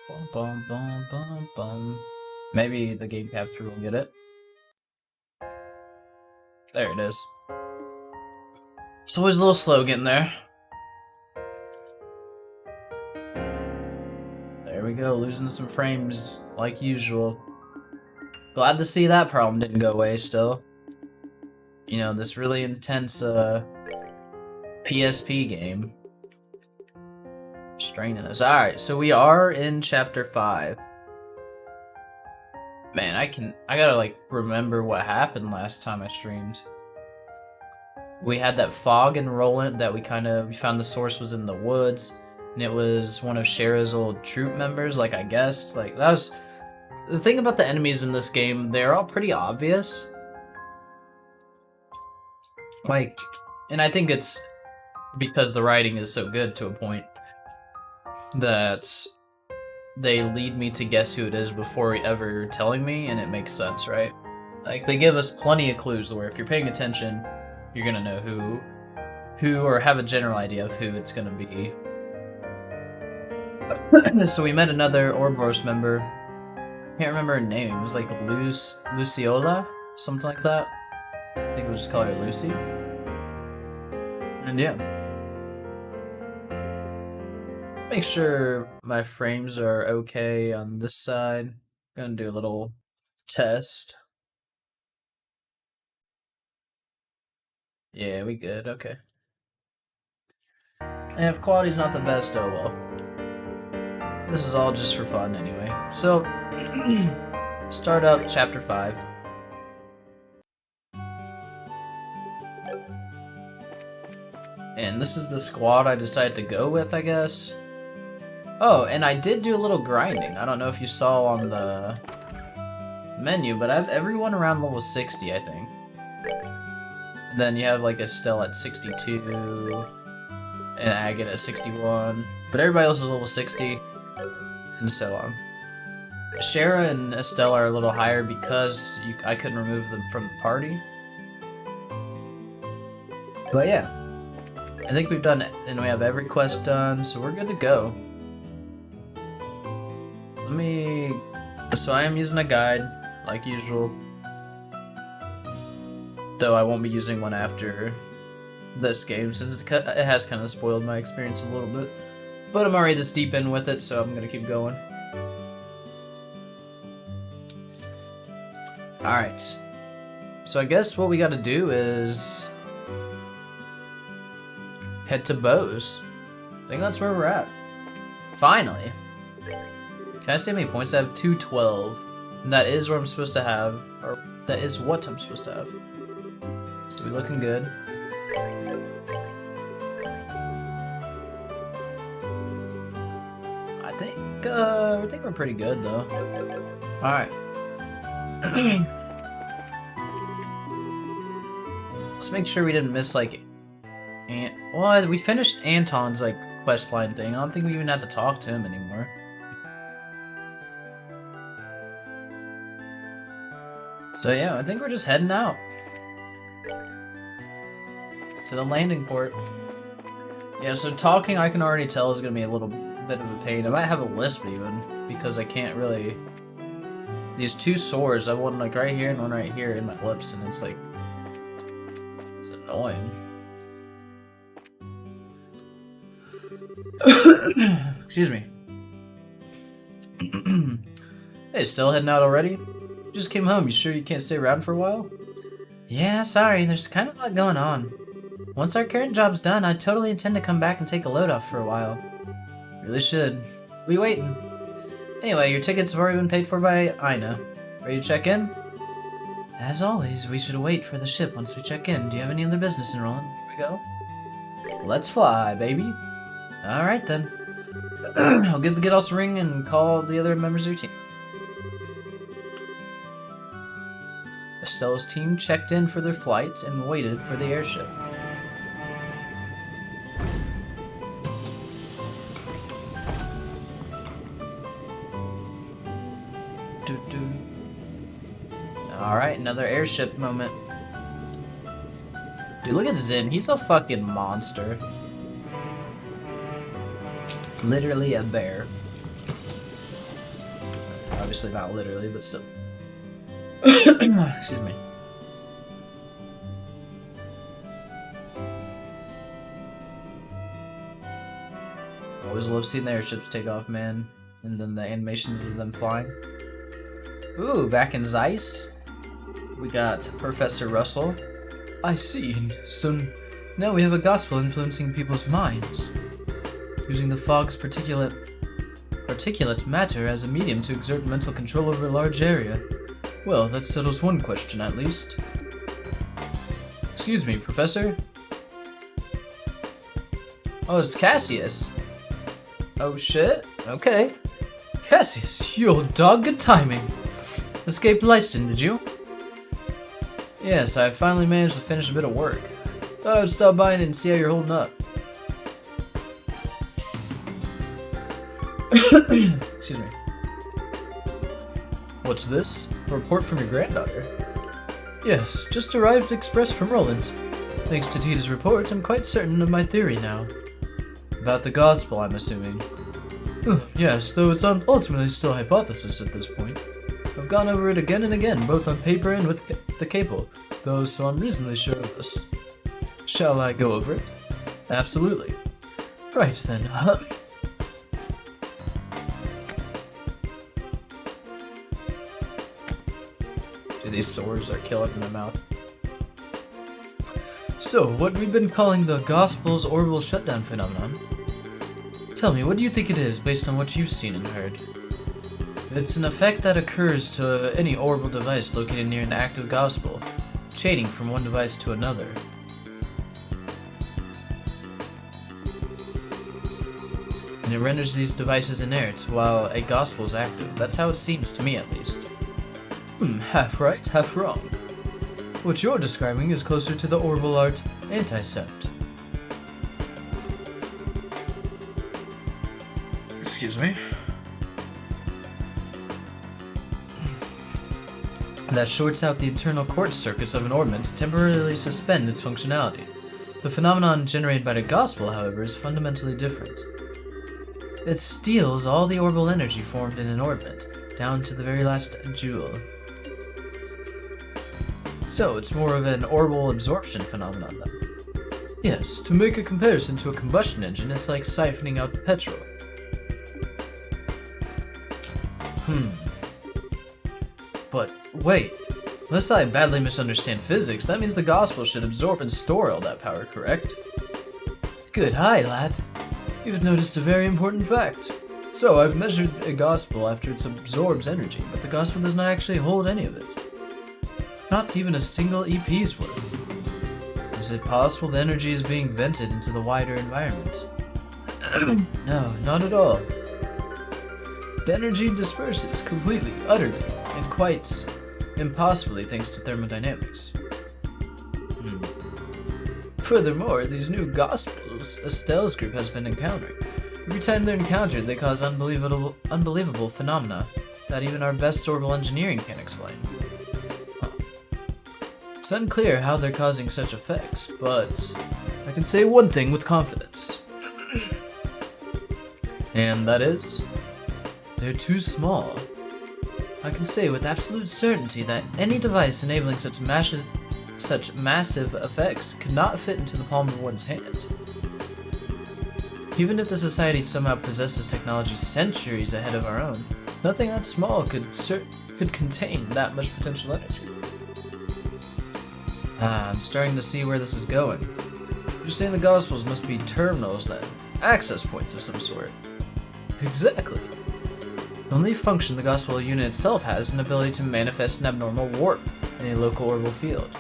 Bum, bum, bum, bum, bum. Maybe the game capture will get it. There it is. It's always a little slow getting there. There we go, losing some frames like usual. Glad to see that problem didn't go away still. You know, this really intense PSP game. Straining us. Alright, so we are in chapter 5. Man, I gotta like remember what happened last time I streamed. We had that fog enrollant that we found the source was in the woods, and it was one of Shara's old troop members, like I guessed. Like that was the thing about the enemies in this game, they're all pretty obvious. Like, and I think it's because the writing is so good to a point that they lead me to guess who it is before ever telling me, and it makes sense, right? Like, they give us plenty of clues where if you're paying attention, you're gonna know who or have a general idea of who it's gonna be. So we met another Ouroboros member. Can't remember her name. It was like Luciola? Something like that. I think we'll just call her Lucy. And yeah. Make sure my frames are okay on this side. Gonna do a little test. Yeah, we good, okay. And if quality's not the best, oh well. This is all just for fun anyway. So, start up chapter 5. And this is the squad I decided to go with, I guess. Oh, and I did do a little grinding. I don't know if you saw on the menu, but I have everyone around level 60, I think. And then you have like Estelle at 62, and Agate at 61. But everybody else is level 60, and so on. Shara and Estelle are a little higher because I couldn't remove them from the party. But yeah, I think we've done it, and we have every quest done, so we're good to go. So I am using a guide, like usual. Though I won't be using one after this game, since it has kind of spoiled my experience a little bit. But I'm already this deep in with it, so I'm gonna keep going. Alright. So I guess what we gotta do is head to Bose. I think that's where we're at. Finally. Can I see how many points I have? 212. And that is where I'm supposed to have, or that is what I'm supposed to have. So we're looking good. I think we're pretty good though. Alright. Let's make sure we didn't miss like well, we finished Anton's like questline thing. I don't think we even have to talk to him anymore. So yeah, I think we're just heading out to the landing port. Yeah, so talking I can already tell is gonna be a little bit of a pain. I might have a lisp even, because I can't really... These two sores, I have one like right here and one right here in my lips, and it's like... It's annoying. Excuse me. Hey, still heading out already? You just came home, you sure you can't stay around for a while? Yeah, sorry, there's kind of a lot going on. Once our current job's done, I totally intend to come back and take a load off for a while. Really should. We waiting. Anyway, your tickets have already been paid for by Ina. Ready to check in? As always, we should wait for the ship once we check in. Do you have any other business in Roland? Here we go. Let's fly, baby. Alright then. I'll give the Gittos a ring and call the other members of your team. Estelle's team checked in for their flight and waited for the airship. Alright, another airship moment. Dude, look at Zin. He's a fucking monster. Literally a bear. Obviously not literally, but still. Excuse me. Always love seeing the airships take off, man. And then the animations of them flying. Ooh, back in Zeiss, we got Professor Russell. I see. So now we have a gospel influencing people's minds. Using the fog's particulate matter as a medium to exert mental control over a large area. Well, that settles one question at least. Excuse me, Professor? Oh, it's Cassius. Oh shit? Okay. Cassius, you old dog, good timing. Escaped Lyston, did you? Yes, I finally managed to finish a bit of work. Thought I'd stop by and see how you're holding up. Excuse me. What's this? A report from your granddaughter? Yes, just arrived express from Roland. Thanks to Tita's report, I'm quite certain of my theory now. About the gospel, I'm assuming. Yes, though it's ultimately still a hypothesis at this point. I've gone over it again and again, both on paper and with the cable, though, so I'm reasonably sure of this. Shall I go over it? Absolutely. Right then, Dude, these swords are killing in my mouth. So, what we've been calling the Gospel's orbital shutdown phenomenon. Tell me, what do you think it is, based on what you've seen and heard? It's an effect that occurs to any orbital device located near an active gospel, chaining from one device to another. And it renders these devices inert while a gospel is active. That's how it seems to me, at least. Half right, half wrong. What you're describing is closer to the orbital art anticept. Excuse me. That shorts out the internal quartz circuits of an orbit to temporarily suspend its functionality. The phenomenon generated by the gospel, however, is fundamentally different. It steals all the orbital energy formed in an orbit, down to the very last joule. So, it's more of an orbital absorption phenomenon then. Yes, to make a comparison to a combustion engine, it's like siphoning out the petrol. But wait, unless I badly misunderstand physics, that means the gospel should absorb and store all that power, correct? Good, hi lad. You've noticed a very important fact. So, I've measured a gospel after it absorbs energy, but the gospel does not actually hold any of it. Not even a single EP's worth. Is it possible the energy is being vented into the wider environment? No, not at all. The energy disperses completely, utterly, and quite impossibly thanks to thermodynamics. Furthermore, these new gospels Estelle's group has been encountering. Every time they're encountered, they cause unbelievable phenomena that even our best orbital engineering can't explain. It's unclear how they're causing such effects, but I can say one thing with confidence. And that is, they're too small. I can say with absolute certainty that any device enabling such massive effects could not fit into the palm of one's hand. Even if the society somehow possesses technology centuries ahead of our own, nothing that small could contain that much potential energy. I'm starting to see where this is going. You're saying the Gospels must be terminals then? Access points of some sort. Exactly. The only function the Gospel unit itself has is an ability to manifest an abnormal warp in a local orbital field.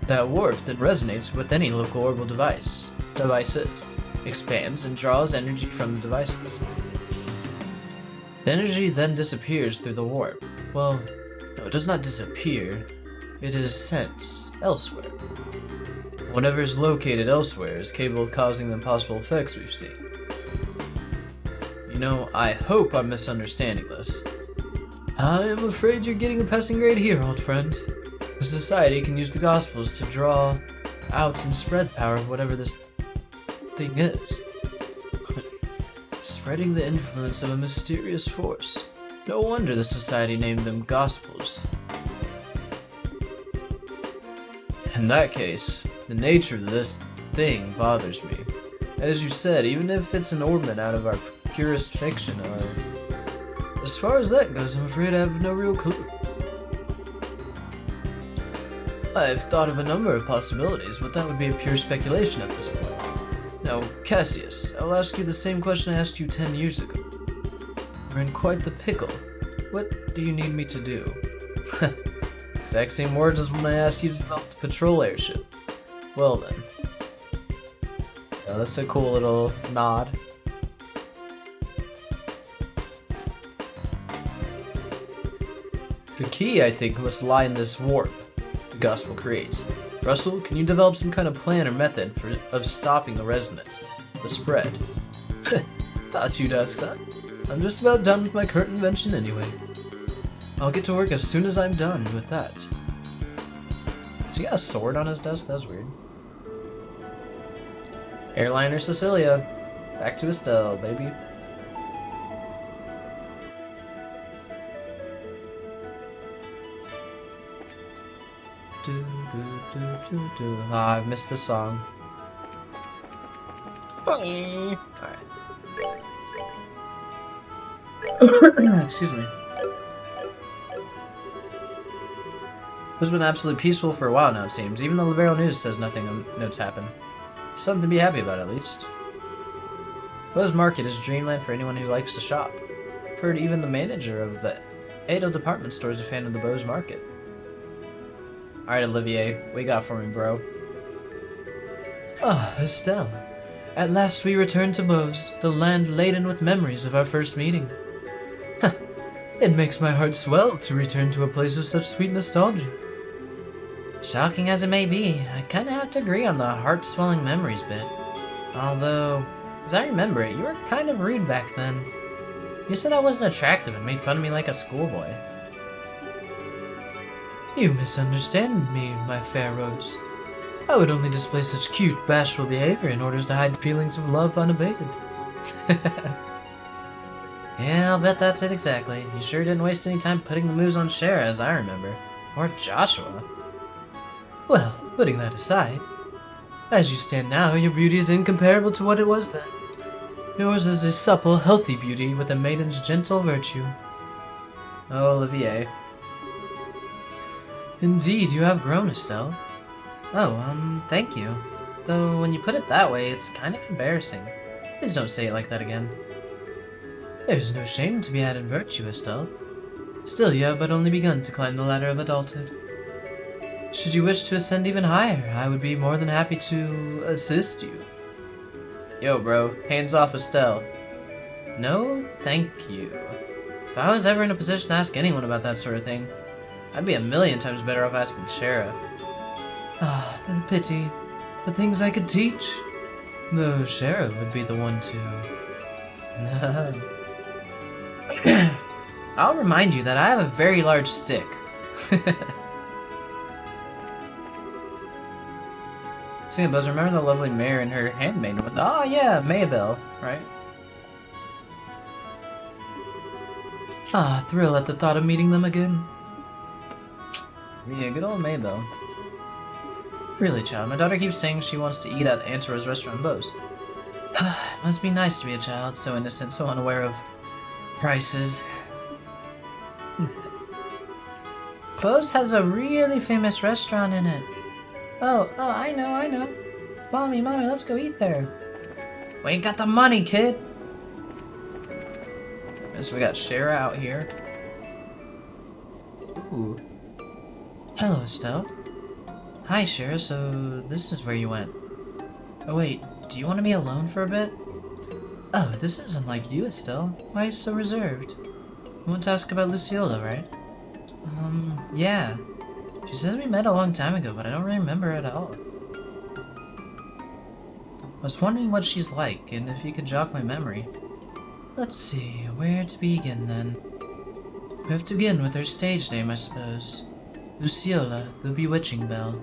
That warp then resonates with any local orbital devices, expands and draws energy from the devices. The energy then disappears through the warp. Well, no, it does not disappear. It is sent elsewhere. Whatever is located elsewhere is capable of causing the impossible effects we've seen. You know, I hope I'm misunderstanding this. I am afraid you're getting a passing grade here, old friend. The society can use the Gospels to draw out and spread power of whatever this thing is. spreading the influence of a mysterious force. No wonder the society named them Gospels. In that case, the nature of this thing bothers me. As you said, even if it's an ornament out of our purest fiction, as far as that goes, I'm afraid I have no real clue. I've thought of a number of possibilities, but that would be a pure speculation at this point. Now, Cassius, I'll ask you the same question I asked you 10 years ago. We're in quite the pickle. What do you need me to do? Exact same words as when I asked you to develop the patrol airship. Well then. Yeah, that's a cool little nod. The key, I think, must lie in this warp the Gospel creates. Russell, can you develop some kind of plan or method of stopping the resonance, the spread? Thought you'd ask that. I'm just about done with my current invention anyway. I'll get to work as soon as I'm done with that. Has he got a sword on his desk? That's weird. Airliner Cecilia. Back to Estelle, baby. Ah, I've missed the song. Alright. Excuse me. It's been absolutely peaceful for a while now, it seems. Even the Liberal News says nothing of notes happen. Something to be happy about, at least. Bose Market is dreamland for anyone who likes to shop. I've heard even the manager of the Edo department store is a fan of the Bose Market. Alright, Olivier, what you got for me, bro? Ah, Estelle. At last we return to Bose, the land laden with memories of our first meeting. It makes my heart swell to return to a place of such sweet nostalgia. Shocking as it may be, I kinda have to agree on the heart-swelling memories bit. Although, as I remember it, you were kind of rude back then. You said I wasn't attractive and made fun of me like a schoolboy. You misunderstand me, my fair Rose. I would only display such cute, bashful behavior in order to hide feelings of love unabated. Yeah, I'll bet that's it exactly. You sure didn't waste any time putting the moves on Shara, as I remember. Or Joshua. Well, putting that aside, as you stand now, your beauty is incomparable to what it was then. Yours is a supple, healthy beauty with a maiden's gentle virtue. Oh, Olivier. Indeed, you have grown, Estelle. Oh, thank you. Though, when you put it that way, it's kind of embarrassing. Please don't say it like that again. There's no shame to be had in virtue, Estelle. Still, you have but only begun to climb the ladder of adulthood. Should you wish to ascend even higher, I would be more than happy to assist you. Yo, bro, hands off Estelle. No, thank you. If I was ever in a position to ask anyone about that sort of thing, I'd be a million times better off asking Shara. Ah, the pity. The things I could teach. Though Shara would be the one to... I'll remind you that I have a very large stick. Speaking of Buzz, remember the lovely mare and her handmaiden with... Oh yeah, Maybelle, right? Ah, thrill at the thought of meeting them again. Yeah, good old Maybelle. Really, child, my daughter keeps saying she wants to eat at Aunt Rose's restaurant in Bose. It must be nice to be a child, so innocent, so unaware of prices. Bose has a really famous restaurant in it. Oh, I know. Mommy, let's go eat there. We ain't got the money, kid. So we got Shara out here. Ooh. Hello, Estelle. Hi, Shara, so this is where you went. Oh wait, do you want to be alone for a bit? Oh, this isn't like you, Estelle. Why are you so reserved? You want to ask about Luciola, right? Yeah. She says we met a long time ago, but I don't really remember at all. I was wondering what she's like, and if you could jog my memory. Let's see, where to begin then? We have to begin with her stage name, I suppose. Luciola, the Bewitching Belle.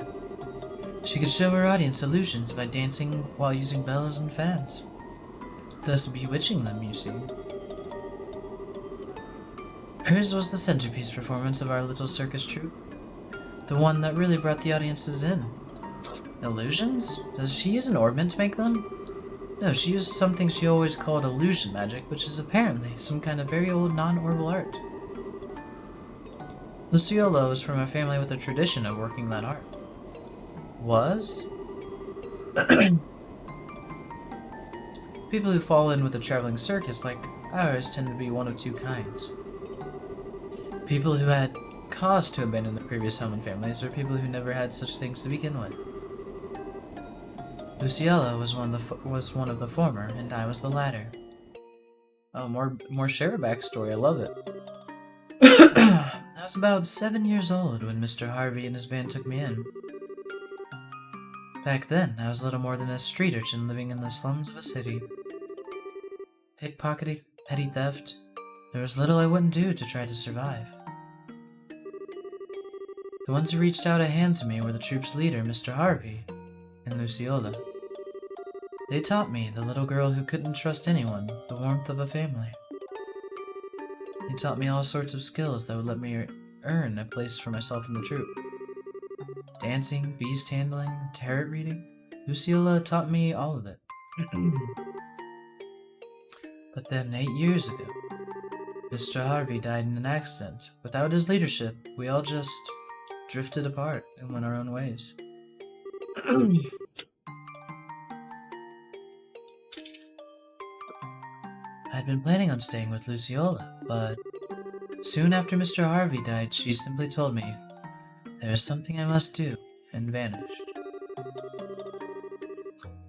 She could show her audience illusions by dancing while using bells and fans. thus bewitching them, you see. Hers was the centerpiece performance of our little circus troupe. The one that really brought the audiences in. Illusions? Does she use an ornament to make them? No, she used something she always called illusion magic, which is apparently some kind of very old non-orbal art. Luciola was from a family with a tradition of working that art. Was? People who fall in with a traveling circus like ours tend to be one of two kinds. People who had cause to abandon their previous home and families, or people who never had such things to begin with. Luciola was one of the former, and I was the latter. Oh, more share backstory. I love it. I was about 7 years old when Mr. Harvey and his band took me in. Back then, I was little more than a street urchin living in the slums of a city. Pickpocketing, petty theft, there was little I wouldn't do to try to survive. The ones who reached out a hand to me were the troop's leader, Mr. Harvey, and Luciola. They taught me, the little girl who couldn't trust anyone, the warmth of a family. They taught me all sorts of skills that would let me earn a place for myself in the troop. Dancing, beast handling, tarot reading. Luciola taught me all of it. But then 8 years ago, Mr. Harvey died in an accident. Without his leadership, we all just drifted apart and went our own ways. I'd been planning on staying with Luciola, but soon after Mr. Harvey died, she simply told me there is something I must do, and vanished.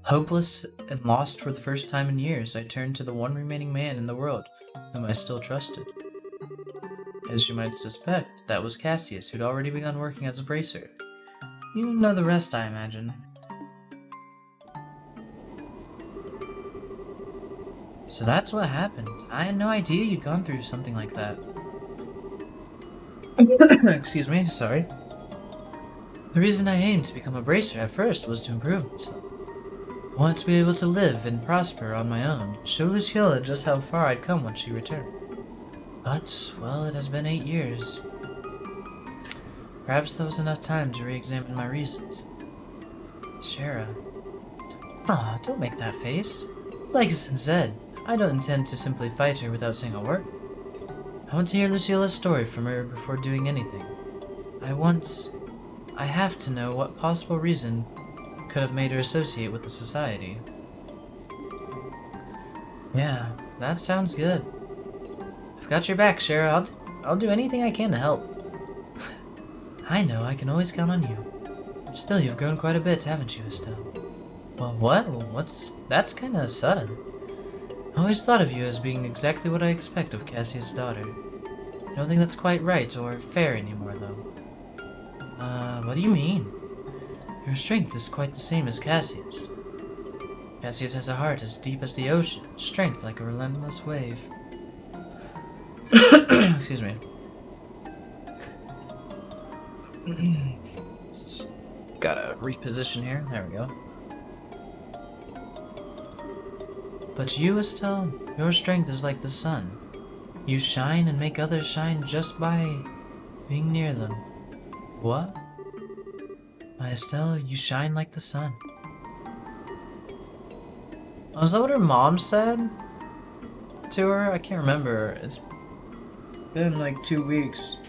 Hopeless and lost for the first time in years, I turned to the one remaining man in the world whom I still trusted. As you might suspect, that was Cassius, who'd already begun working as a bracer. You know the rest, I imagine. So that's what happened. I had no idea you'd gone through something like that. Excuse me, sorry. The reason I aimed to become a bracer at first was to improve myself. I wanted to be able to live and prosper on my own, show Luciola just how far I'd come when she returned. But, well, it has been 8 years. Perhaps that was enough time to re-examine my reasons. Shara. Aw, don't make that face. Like Zen said, I don't intend to simply fight her without saying a word. I want to hear Luciola's story from her before doing anything. I have to know what possible reason could have made her associate with the society. Yeah, that sounds good. I've got your back, Shara. I'll do anything I can to help. I know, I can always count on you. Still, you've grown quite a bit, haven't you, Estelle? Well, what? That's kinda sudden. I always thought of you as being exactly what I expect of Cassius' daughter. I don't think that's quite right or fair anymore, though. What do you mean? Your strength is quite the same as Cassius. Cassius has a heart as deep as the ocean, strength like a relentless wave. Excuse me. Gotta reposition here. There we go. But you, Estelle, your strength is like the sun. You shine and make others shine just by being near them. What? My Estelle, you shine like the sun. Oh, is that what her mom said to her? I can't remember. It's been like 2 weeks.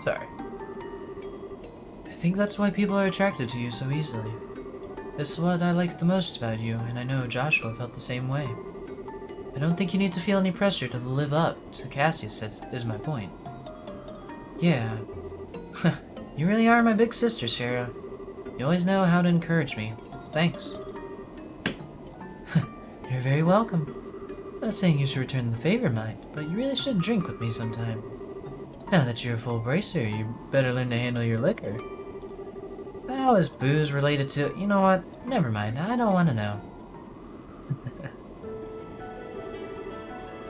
Sorry. I think that's why people are attracted to you so easily. It's what I like the most about you, and I know Joshua felt the same way. I don't think you need to feel any pressure to live up to Cassius, is my point. Yeah. You really are my big sister, Shara. You always know how to encourage me. Thanks. You're very welcome. I'm not saying you should return the favor, mind, but you really should drink with me sometime. Now that you're a full bracer, you better learn to handle your liquor. How is booze related to... You know what? Never mind. I don't want to know.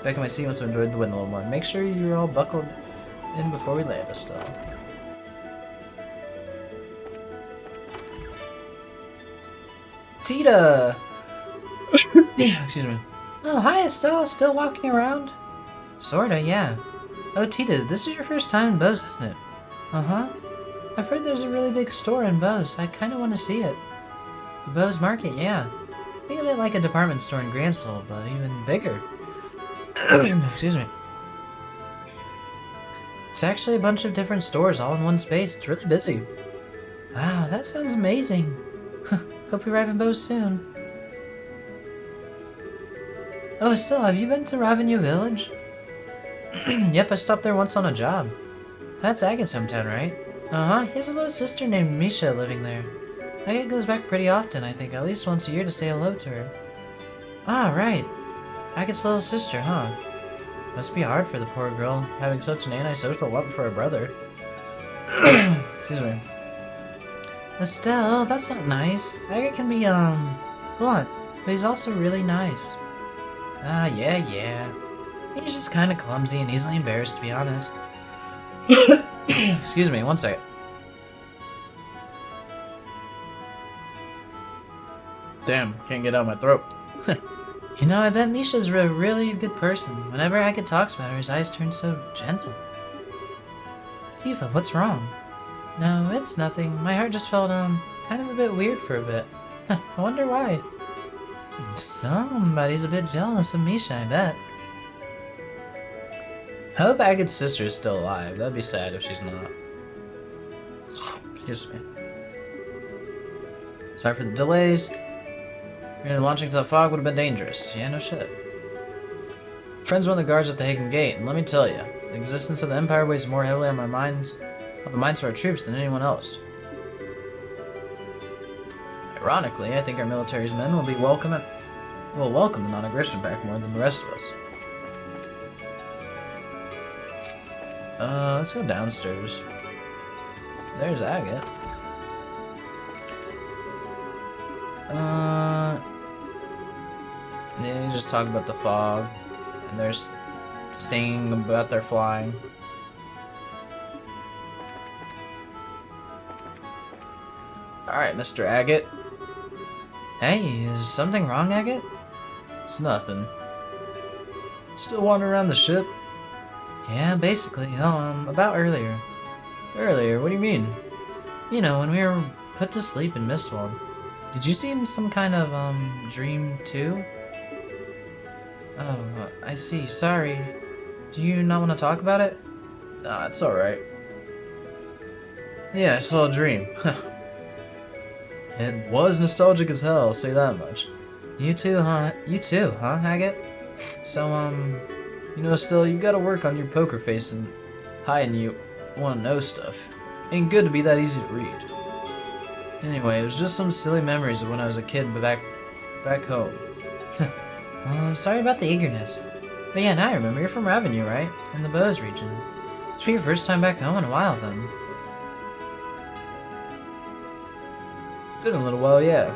Back in my seat once I enjoyed the wind a little more. Make sure you're all buckled in before we land this stuff. Tita! Excuse me. Oh, hi, Estelle. Still walking around? Sorta, yeah. Oh, Tita, this is your first time in Bose, isn't it? Uh-huh. I've heard there's a really big store in Bose. I kinda want to see it. Bose Market, yeah. Think of it like a department store in Gransel, but even bigger. Excuse me. It's actually a bunch of different stores all in one space. It's really busy. Wow, that sounds amazing. Hope we arrive in Bose soon. Oh, Estelle, have you been to Ravenue Village? Yep, I stopped there once on a job. That's Agate's hometown, right? Uh-huh, he has a little sister named Misha living there. Agate goes back pretty often, I think, at least once a year to say hello to her. Ah, right. Agate's little sister, huh? Must be hard for the poor girl, having such an antisocial lump for a brother. Excuse me. Estelle, that's not nice. Agate can be, blunt, but he's also really nice. Ah, yeah. He's just kinda clumsy and easily embarrassed, to be honest. Excuse me, one second. Damn, can't get out of my throat. You know, I bet Misha's a really good person. Whenever Agate talks about her, his eyes turn so gentle. Tifa, what's wrong? No, it's nothing. My heart just felt, kind of a bit weird for a bit. I wonder why. Somebody's a bit jealous of Misha, I bet. I hope Agate's sister is still alive. That'd be sad if she's not. Excuse me. Sorry for the delays. Really launching to the fog would have been dangerous. Yeah, no shit. Friends, one of the guards at the Hagen Gate, and let me tell you, the existence of the Empire weighs more heavily on the minds of our troops than anyone else. Ironically, I think our military's men will welcome the non-aggression back more than the rest of us. Let's go downstairs. There's Agate. Yeah, you just talk about the fog, and they're singing about their flying. Alright, Mr. Agate. Hey, is something wrong, Agate? It's nothing. Still wandering around the ship? Yeah, basically. About earlier. Earlier? What do you mean? You know, when we were put to sleep in Mistwald. Did you see some kind of, dream too? Oh, I see. Sorry. Do you not want to talk about it? Nah, it's alright. Yeah, I saw a dream. It was nostalgic as hell, I'll say that much. You too, huh? You too, huh, Agate? So, you know, still, you gotta work on your poker face and hiding you wanna know stuff. Ain't good to be that easy to read. Anyway, it was just some silly memories of when I was a kid back home. Well, I'm sorry about the eagerness. But yeah, now I remember you're from Ravenue, right? In the Bose region. It's your first time back home in a while, then. It's been a little while, yeah.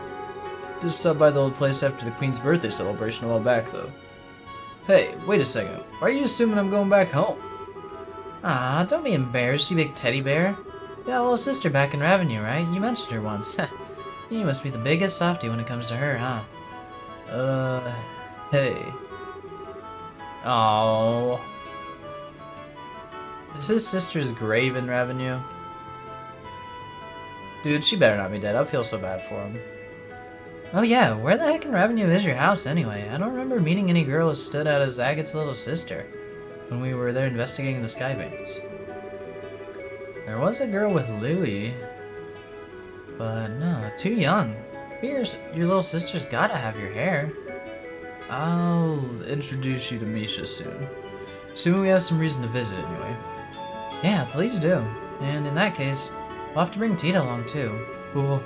Just stopped by the old place after the Queen's birthday celebration a while back, though. Hey, wait a second. Why are you assuming I'm going back home? Ah, don't be embarrassed, you big teddy bear. You got a little sister back in Ravenue, right? You mentioned her once. You must be the biggest softie when it comes to her, huh? Hey. Oh. Is his sister's grave in Ravenue? Dude, she better not be dead. I feel so bad for him. Oh yeah, where the heck in Ravenue is your house anyway? I don't remember meeting any girl who stood out as Agate's little sister when we were there investigating the Skybanks. There was a girl with Louis, but no, too young. Your little sister's gotta have your hair. I'll introduce you to Misha soon. Assuming we have some reason to visit anyway. Yeah, please do. And in that case, we'll have to bring Tita along too. Well,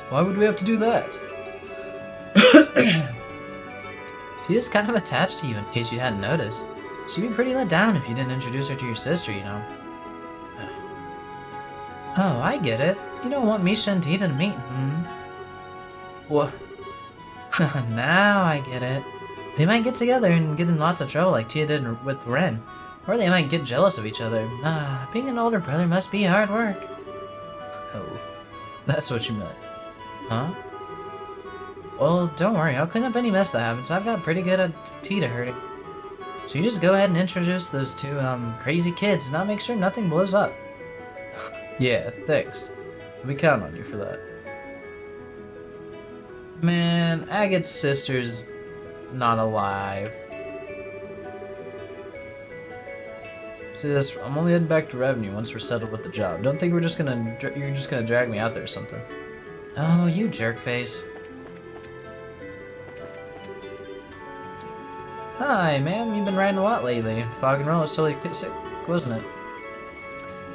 why would we have to do that? She is kind of attached to you, in case you hadn't noticed. She'd be pretty let down if you didn't introduce her to your sister, you know. Oh, I get it. You don't want Misha and Tita to meet, hmm? What? Now I get it. They might get together and get in lots of trouble like Tia did with Ren. Or they might get jealous of each other. Ah, being an older brother must be hard work. Oh, that's what you meant. Huh? Well, don't worry, I'll clean up any mess that happens. I've got pretty good at tea to herding. So you just go ahead and introduce those two, crazy kids, and I'll make sure nothing blows up. Yeah, thanks. We count on you for that. Man, Agate's sister's not alive. See this? I'm only heading back to Revenue once we're settled with the job. Don't think you're just gonna drag me out there or something. Oh, you jerk face. Hi, ma'am. You've been riding a lot lately. Fog and Roll was totally sick, wasn't it?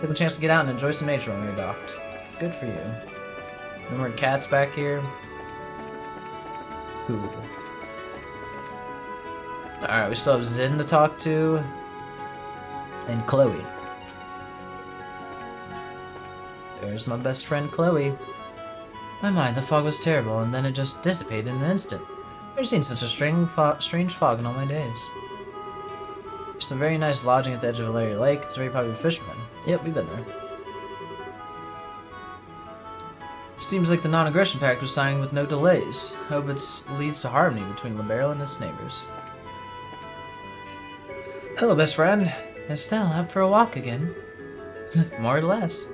Get the chance to get out and enjoy some nature when we were docked. Good for you. No more cats back here. Cool. Alright, we still have Zin to talk to. And Chloe. There's my best friend Chloe. My, the fog was terrible, and then it just dissipated in an instant. I've never seen such a strange fog in all my days. There's some very nice lodging at the edge of Valeria Lake. It's a very popular fisherman. Yep, we've been there. Seems like the non-aggression pact was signed with no delays. Hope it leads to harmony between Liberal and its neighbors. Hello, best friend. Estelle, out for a walk again? More or less.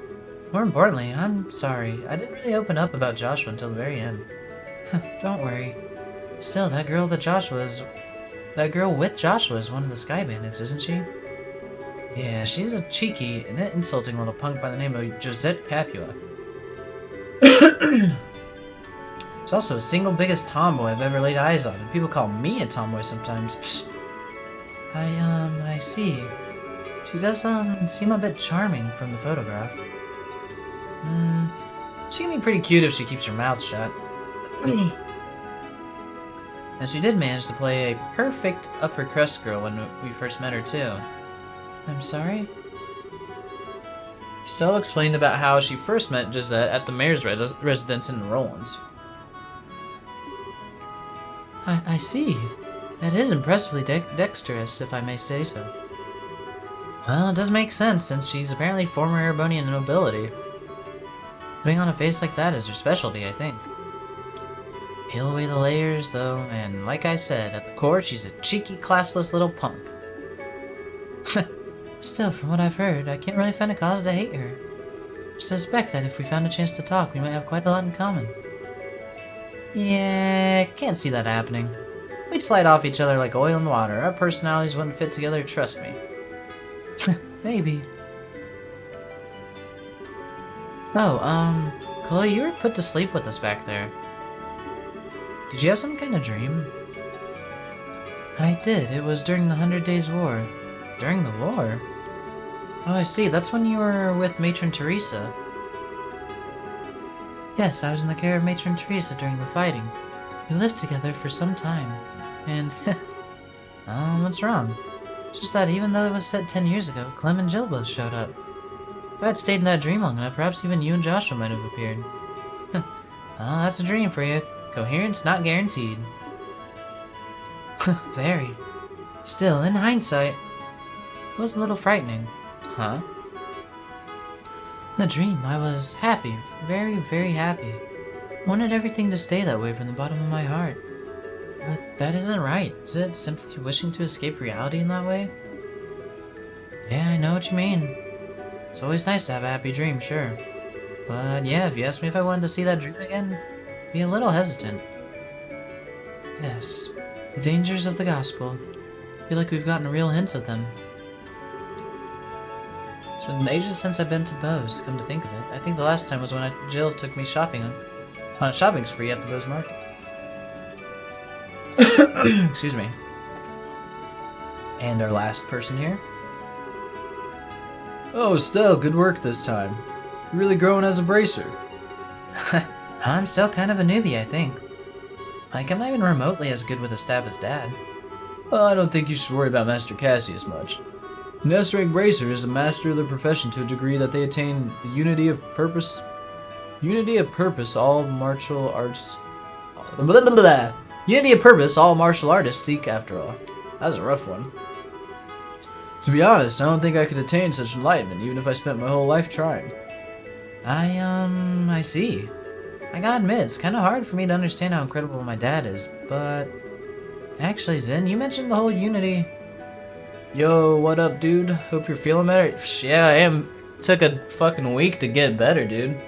More importantly, I'm sorry. I didn't really open up about Joshua until the very end. Don't worry. Still, that girl with Joshua is one of the Sky Bandits, isn't she? Yeah, she's a cheeky and insulting little punk by the name of Josette Capua. She's also the single biggest tomboy I've ever laid eyes on, and people call me a tomboy sometimes. Psst. I see. She does, seem a bit charming from the photograph. She can be pretty cute if she keeps her mouth shut. And she did manage to play a perfect upper crust girl when we first met her, too. I'm sorry? Stella explained about how she first met Gisette at the mayor's residence in Rollins. I see. That is impressively dexterous, if I may say so. Well, it does make sense, since she's apparently former Erebonian nobility. Putting on a face like that is her specialty, I think. Peel away the layers, though, and like I said, at the core, she's a cheeky, classless little punk. Still, from what I've heard, I can't really find a cause to hate her. I suspect that if we found a chance to talk, we might have quite a lot in common. Yeah, can't see that happening. We'd slide off each other like oil and water. Our personalities wouldn't fit together, trust me. Maybe. Oh, Chloe, you were put to sleep with us back there. Did you have some kind of dream? I did. It was during the 100 Days War. During the war? Oh, I see. That's when you were with Matron Teresa. Yes, I was in the care of Matron Teresa during the fighting. We lived together for some time. And, what's wrong? Just that even though it was set 10 years ago, Clem and Jill both showed up. If I had stayed in that dream long enough, perhaps even you and Joshua might have appeared. Well, that's a dream for you. Coherence not guaranteed. Very. Still, in hindsight, it was a little frightening. Huh? In the dream, I was happy. Very, very happy. Wanted everything to stay that way from the bottom of my heart. But that isn't right. Is it simply wishing to escape reality in that way? Yeah, I know what you mean. It's always nice to have a happy dream, sure. But yeah, if you asked me if I wanted to see that dream again, I'd be a little hesitant. Yes, the dangers of the gospel. I feel like we've gotten a real hint of them. It's been ages since I've been to Bose, come to think of it. I think the last time was when Jill took me shopping on a shopping spree at the Bose Market. Excuse me. And our last person here. Oh, Estelle, good work this time. You're really growing as a bracer. I'm still kind of a newbie, I think. Like, I'm not even remotely as good with a stab as Dad. Well, I don't think you should worry about Master Cassius much. An S-rank bracer is a master of their profession to a degree that they attain the unity of purpose, all martial arts... Unity of purpose all martial artists seek after all. That was a rough one. To be honest, I don't think I could attain such enlightenment, even if I spent my whole life trying. I see. I gotta admit, it's kinda hard for me to understand how incredible my dad is, but... Actually, Zen, you mentioned the whole Unity... Yo, what up, dude? Hope you're feeling better. Yeah, I am. Took a fucking week to get better, dude.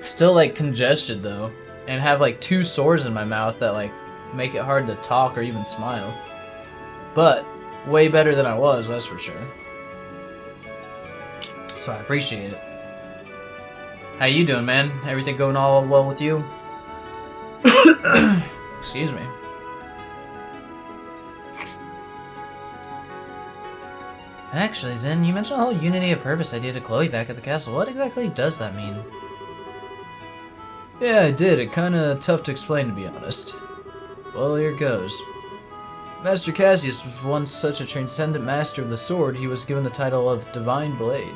Still, like, congested, though. And have, like, 2 sores in my mouth that, like, make it hard to talk or even smile. But, way better than I was, that's for sure. So I appreciate it. How you doing, man? Everything going all well with you? Excuse me. Actually, Zen, you mentioned the whole Unity of Purpose idea to Chloe back at the castle. What exactly does that mean? Yeah, I did. It kinda tough to explain, to be honest. Well, here goes. Master Cassius was once such a transcendent master of the sword, he was given the title of Divine Blade.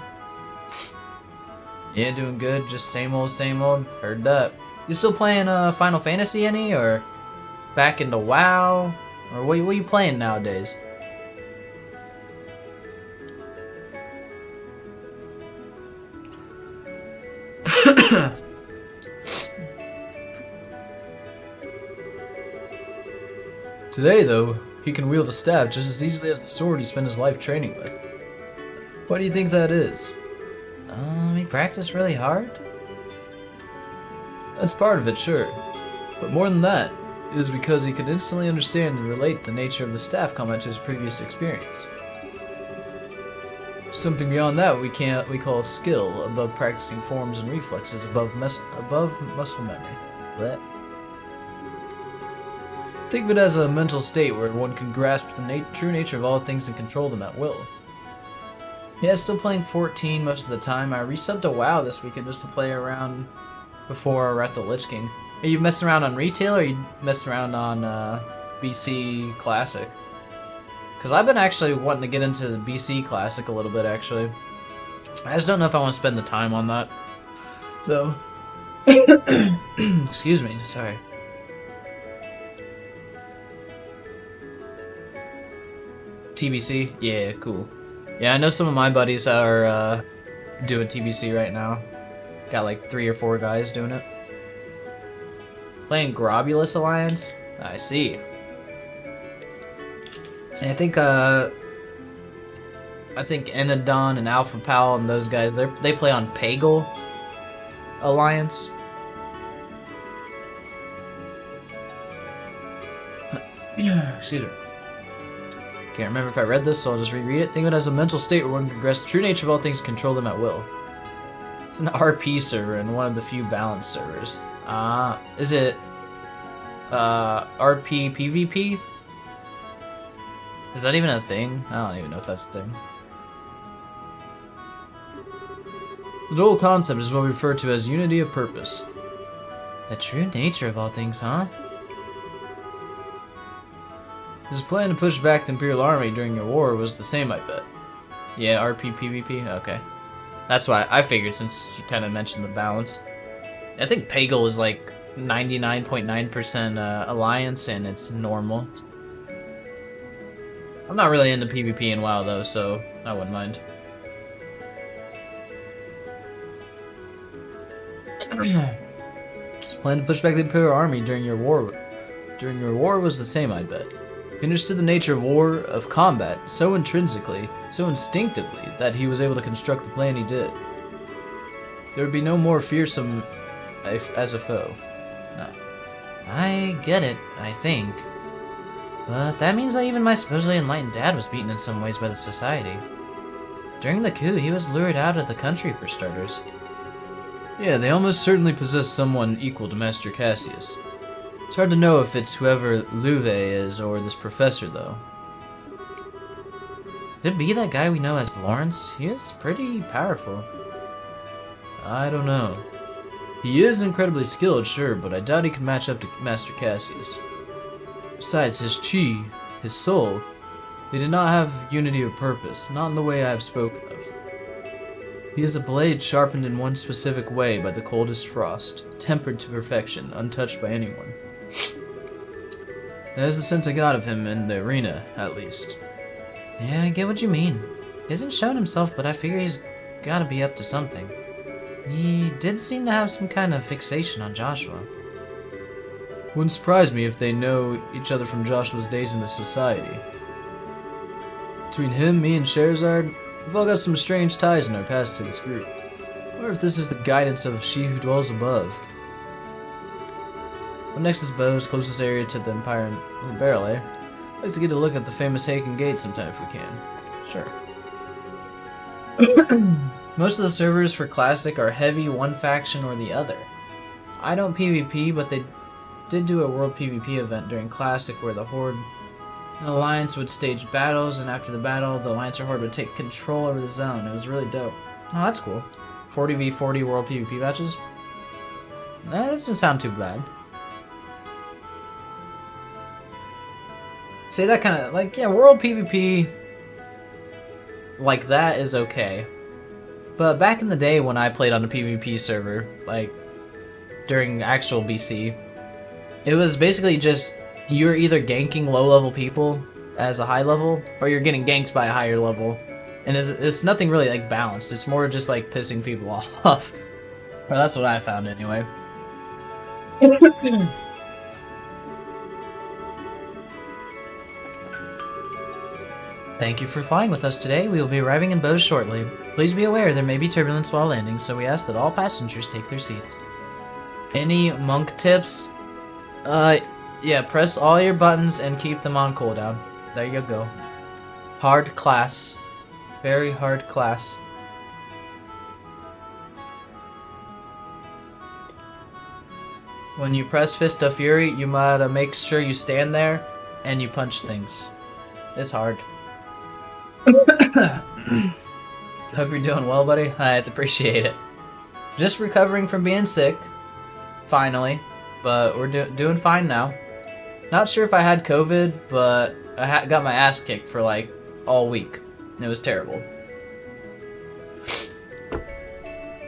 Yeah, doing good. Just same old, same old. Heard that. You still playing Final Fantasy any, or back into WoW? Or what are you playing nowadays? Today, though, he can wield a staff just as easily as the sword he spent his life training with. Why do you think that is? He practiced really hard? That's part of it, sure. But more than that, it is because he could instantly understand and relate the nature of the staff combat to his previous experience. Something beyond that we call skill, above practicing forms and reflexes, above muscle memory. Blech. Think of it as a mental state where one can grasp the true nature of all things and control them at will. Yeah, still playing 14 most of the time. I resubbed to WoW this weekend just to play around before Wrath of the Lich King. Are you messing around on retail, or are you messing around on BC Classic? Because I've been actually wanting to get into the BC Classic a little bit, actually. I just don't know if I want to spend the time on that, though. Excuse me, sorry. TBC? Yeah, cool. Yeah, I know some of my buddies are doing TBC right now. Got like 3 or 4 guys doing it. Playing Grobulus Alliance? I see. And I think Enadon and Alpha Pal and those guys, they play on Pagel Alliance. Excuse me. Can't remember if I read this, so I'll just reread it. Think of it as a mental state where one can grasp the true nature of all things and control them at will. It's an RP server and one of the few balanced servers. Is it RP PvP? Is that even a thing? I don't even know if that's a thing. The whole concept is what we refer to as unity of purpose. The true nature of all things, huh? His plan to push back the Imperial Army during your war was the same, I bet. Yeah, RP PvP? Okay. That's why I figured, since you kind of mentioned the balance. I think Pagel is like 99.9% Alliance, and it's normal. I'm not really into PvP in WoW, though, so I wouldn't mind. His plan to push back the Imperial Army during your war was the same, I bet. He understood the nature of war, of combat, so intrinsically, so instinctively, that he was able to construct the plan he did. There would be no more fearsome as a foe. No. I get it, I think. But that means that even my supposedly enlightened dad was beaten in some ways by the Society. During the coup, he was lured out of the country for starters. Yeah, they almost certainly possess someone equal to Master Cassius. It's hard to know if it's whoever Louve is or this professor, though. Could it be that guy we know as Lawrence? He is pretty powerful. I don't know. He is incredibly skilled, sure, but I doubt he can match up to Master Cassius. Besides, his chi, his soul, they did not have unity of purpose, not in the way I have spoken of. He is a blade sharpened in one specific way by the coldest frost, tempered to perfection, untouched by anyone. That is the sense I got of him in the arena, at least. Yeah, I get what you mean. He hasn't shown himself, but I figure he's gotta be up to something. He did seem to have some kind of fixation on Joshua. Wouldn't surprise me if they know each other from Joshua's days in the society. Between him, me, and Sherazard, we've all got some strange ties in our past to this group. Or if this is the guidance of she who dwells above. Up next is Bo's closest area to the Empire and Barrel, eh? I'd like to get a look at the famous Haken Gate sometime if we can. Sure. Most of the servers for Classic are heavy one faction or the other. I don't PvP, but they did do a World PvP event during Classic where the Horde and Alliance would stage battles, and after the battle, the Alliance or Horde would take control over the zone. It was really dope. Oh, that's cool. 40v40 World PvP matches? That doesn't sound too bad. Say that kind of, like, yeah, World PvP like that is okay. But back in the day when I played on a PvP server, like, during actual BC, it was basically just, you're either ganking low-level people as a high level, or you're getting ganked by a higher level. And it's nothing really, like, balanced. It's more just, like, pissing people off. Well, that's what I found, anyway. Thank you for flying with us today. We will be arriving in Bose shortly. Please be aware there may be turbulence while landing, so we ask that all passengers take their seats. Any monk tips? Yeah, press all your buttons and keep them on cooldown. There you go. Hard class. Very hard class. When you press Fist of Fury, you gotta make sure you stand there and you punch things. It's hard. Hope you're doing well, buddy. I appreciate it. Just recovering from being sick, finally, but we're doing fine now. Not sure if I had COVID, but I got my ass kicked for like all week. It was terrible.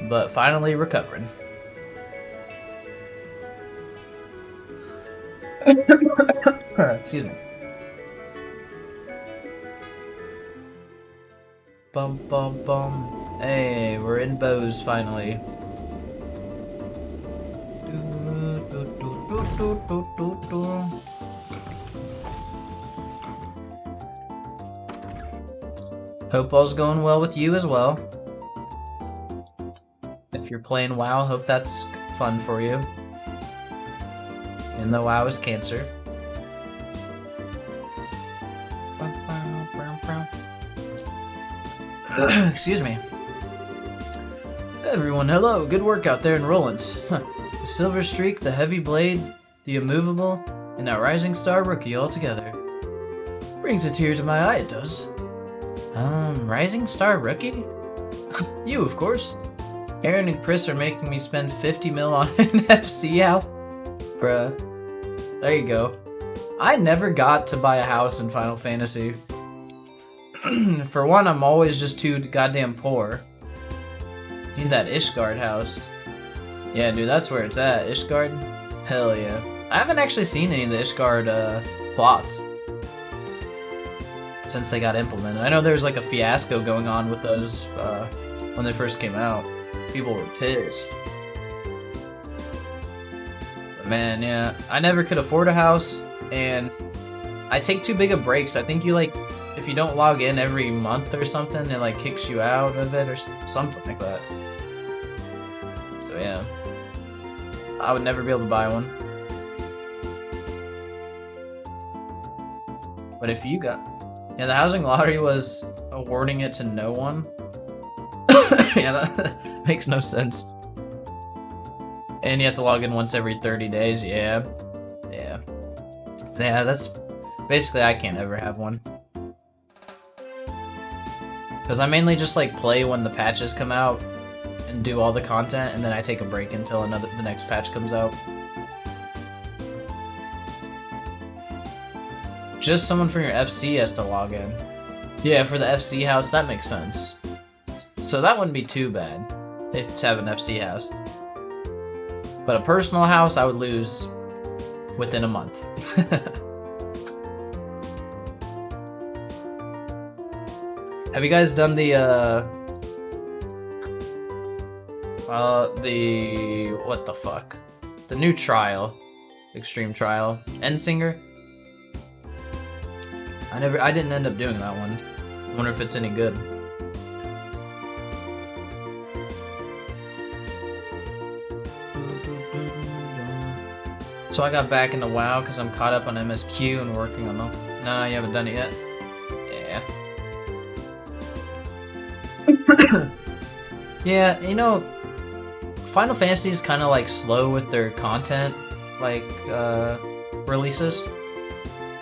But finally recovering. Excuse me. Bum bum bum. Hey, we're in Bose finally. Hope all's going well with you as well. If you're playing WoW, hope that's fun for you. Even though WoW is cancer. Excuse me. Everyone, hello. Good work out there in Rollins. The Silver Streak, the Heavy Blade, the Immovable, and that Rising Star Rookie all together. Brings a tear to my eye, it does. Rising Star Rookie? You, of course. Aaron and Chris are making me spend 50 mil on an FC house. Bruh. There you go. I never got to buy a house in Final Fantasy. For one, I'm always just too goddamn poor. Need that Ishgard house. Yeah, dude, that's where it's at. Ishgard? Hell yeah. I haven't actually seen any of the Ishgard plots since they got implemented. I know there's like a fiasco going on with those when they first came out. People were pissed. But man, yeah, I never could afford a house, and I take too big of breaks. I think you like, if you don't log in every month or something, it like kicks you out of it or something like that. So yeah, I would never be able to buy one. But if you got, yeah, the housing lottery was awarding it to no one. Yeah, that makes no sense. And you have to log in once every 30 days. Yeah, that's basically, I can't ever have one. Because I mainly just like play when the patches come out and do all the content, and then I take a break until the next patch comes out. Just someone from your FC has to log in. Yeah, for the FC house, that makes sense. So that wouldn't be too bad if to have an FC house. But a personal house, I would lose within a month. Have you guys done the, What the fuck? The new trial. Extreme Trial. Endsinger? I didn't end up doing that one. Wonder if it's any good. So I got back into WoW because I'm caught up on MSQ and working on the... No, you haven't done it yet? Yeah. Yeah, you know, Final Fantasy is kind of like slow with their content, like, releases.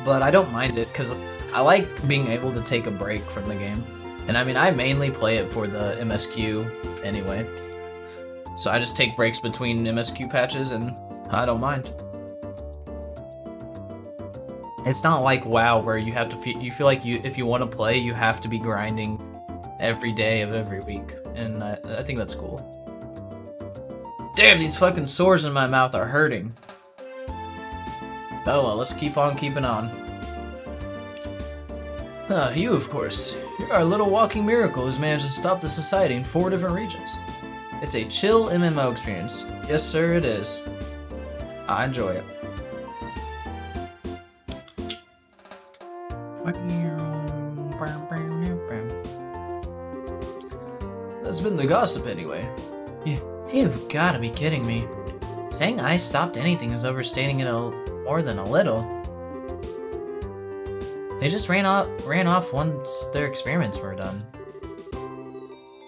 But I don't mind it because I like being able to take a break from the game. And I mean, I mainly play it for the MSQ anyway. So I just take breaks between MSQ patches and I don't mind. It's not like WoW where you have to you feel like if you want to play, you have to be grinding every day of every week. And I think that's cool. Damn, these fucking sores in my mouth are hurting. Oh well, let's keep on keeping on. You of course. You're our little walking miracle who's managed to stop the society in 4 different regions. It's a chill MMO experience. Yes sir, it is. I enjoy it. That's been the gossip anyway. You've gotta be kidding me. Saying I stopped anything is overstating it more than a little. They just ran off once their experiments were done.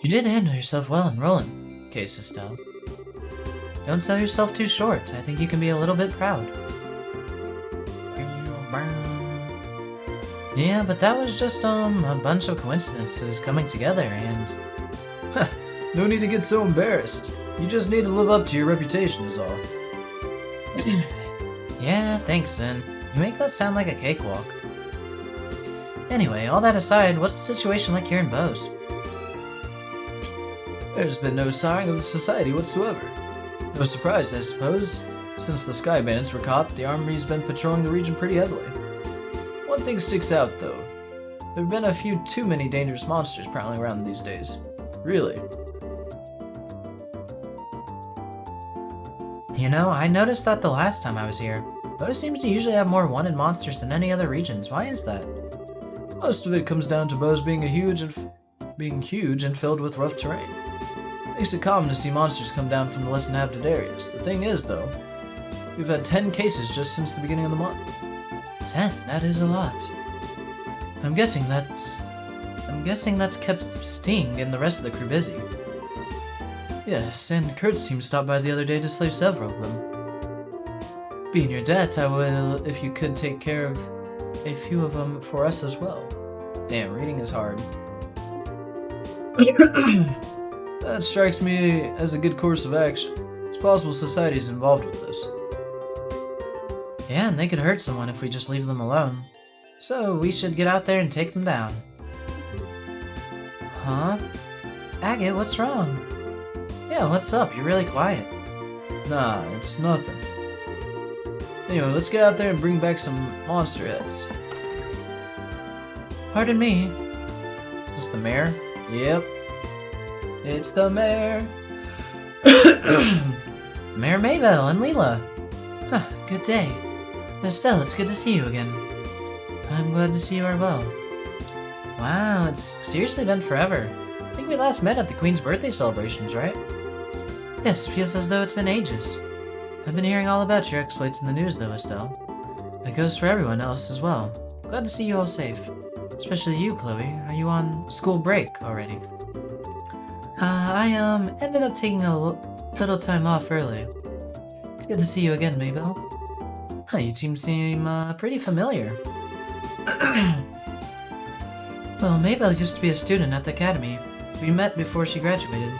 You did handle yourself well in Roland, Case Estelle. Don't sell yourself too short. I think you can be a little bit proud. Yeah, but that was just a bunch of coincidences coming together and... No need to get so embarrassed. You just need to live up to your reputation is all. Yeah, thanks, Zen. You make that sound like a cakewalk. Anyway, all that aside, what's the situation like here in Bose? There's been no sign of the society whatsoever. No surprise, I suppose. Since the Sky Bandits were caught, the army's been patrolling the region pretty heavily. One thing sticks out, though. There have been a few too many dangerous monsters prowling around these days. Really. You know, I noticed that the last time I was here. Bose seems to usually have more wanted monsters than any other regions. Why is that? Most of it comes down to Bose being huge and filled with rough terrain. Makes it common to see monsters come down from the less inhabited areas. The thing is, though, we've had 10 cases just since the beginning of the month. 10? That is a lot. I'm guessing that's kept Sting and the rest of the crew busy. Yes, and Kurt's team stopped by the other day to slay several of them. Being your debt, I will, if you could take care of a few of them for us as well. Damn, reading is hard. That strikes me as a good course of action. It's possible society's involved with this. Yeah, and they could hurt someone if we just leave them alone. So we should get out there and take them down. Huh? Agate, what's wrong? Yeah, what's up? You're really quiet. Nah, it's nothing. Anyway, let's get out there and bring back some monster heads. Pardon me. Is this the mayor? Yep. It's the mayor. Mayor Maybell and Leela. Huh, good day. Estelle, it's good to see you again. I'm glad to see you are well. Wow, it's seriously been forever. I think we last met at the Queen's birthday celebrations, right? Yes, it feels as though it's been ages. I've been hearing all about your exploits in the news though, Estelle. That goes for everyone else as well. Glad to see you all safe. Especially you, Chloe. Are you on school break already? I ended up taking a little time off early. Good to see you again, Maybell. Huh, you two seem pretty familiar. Well, Maybell used to be a student at the academy. We met before she graduated.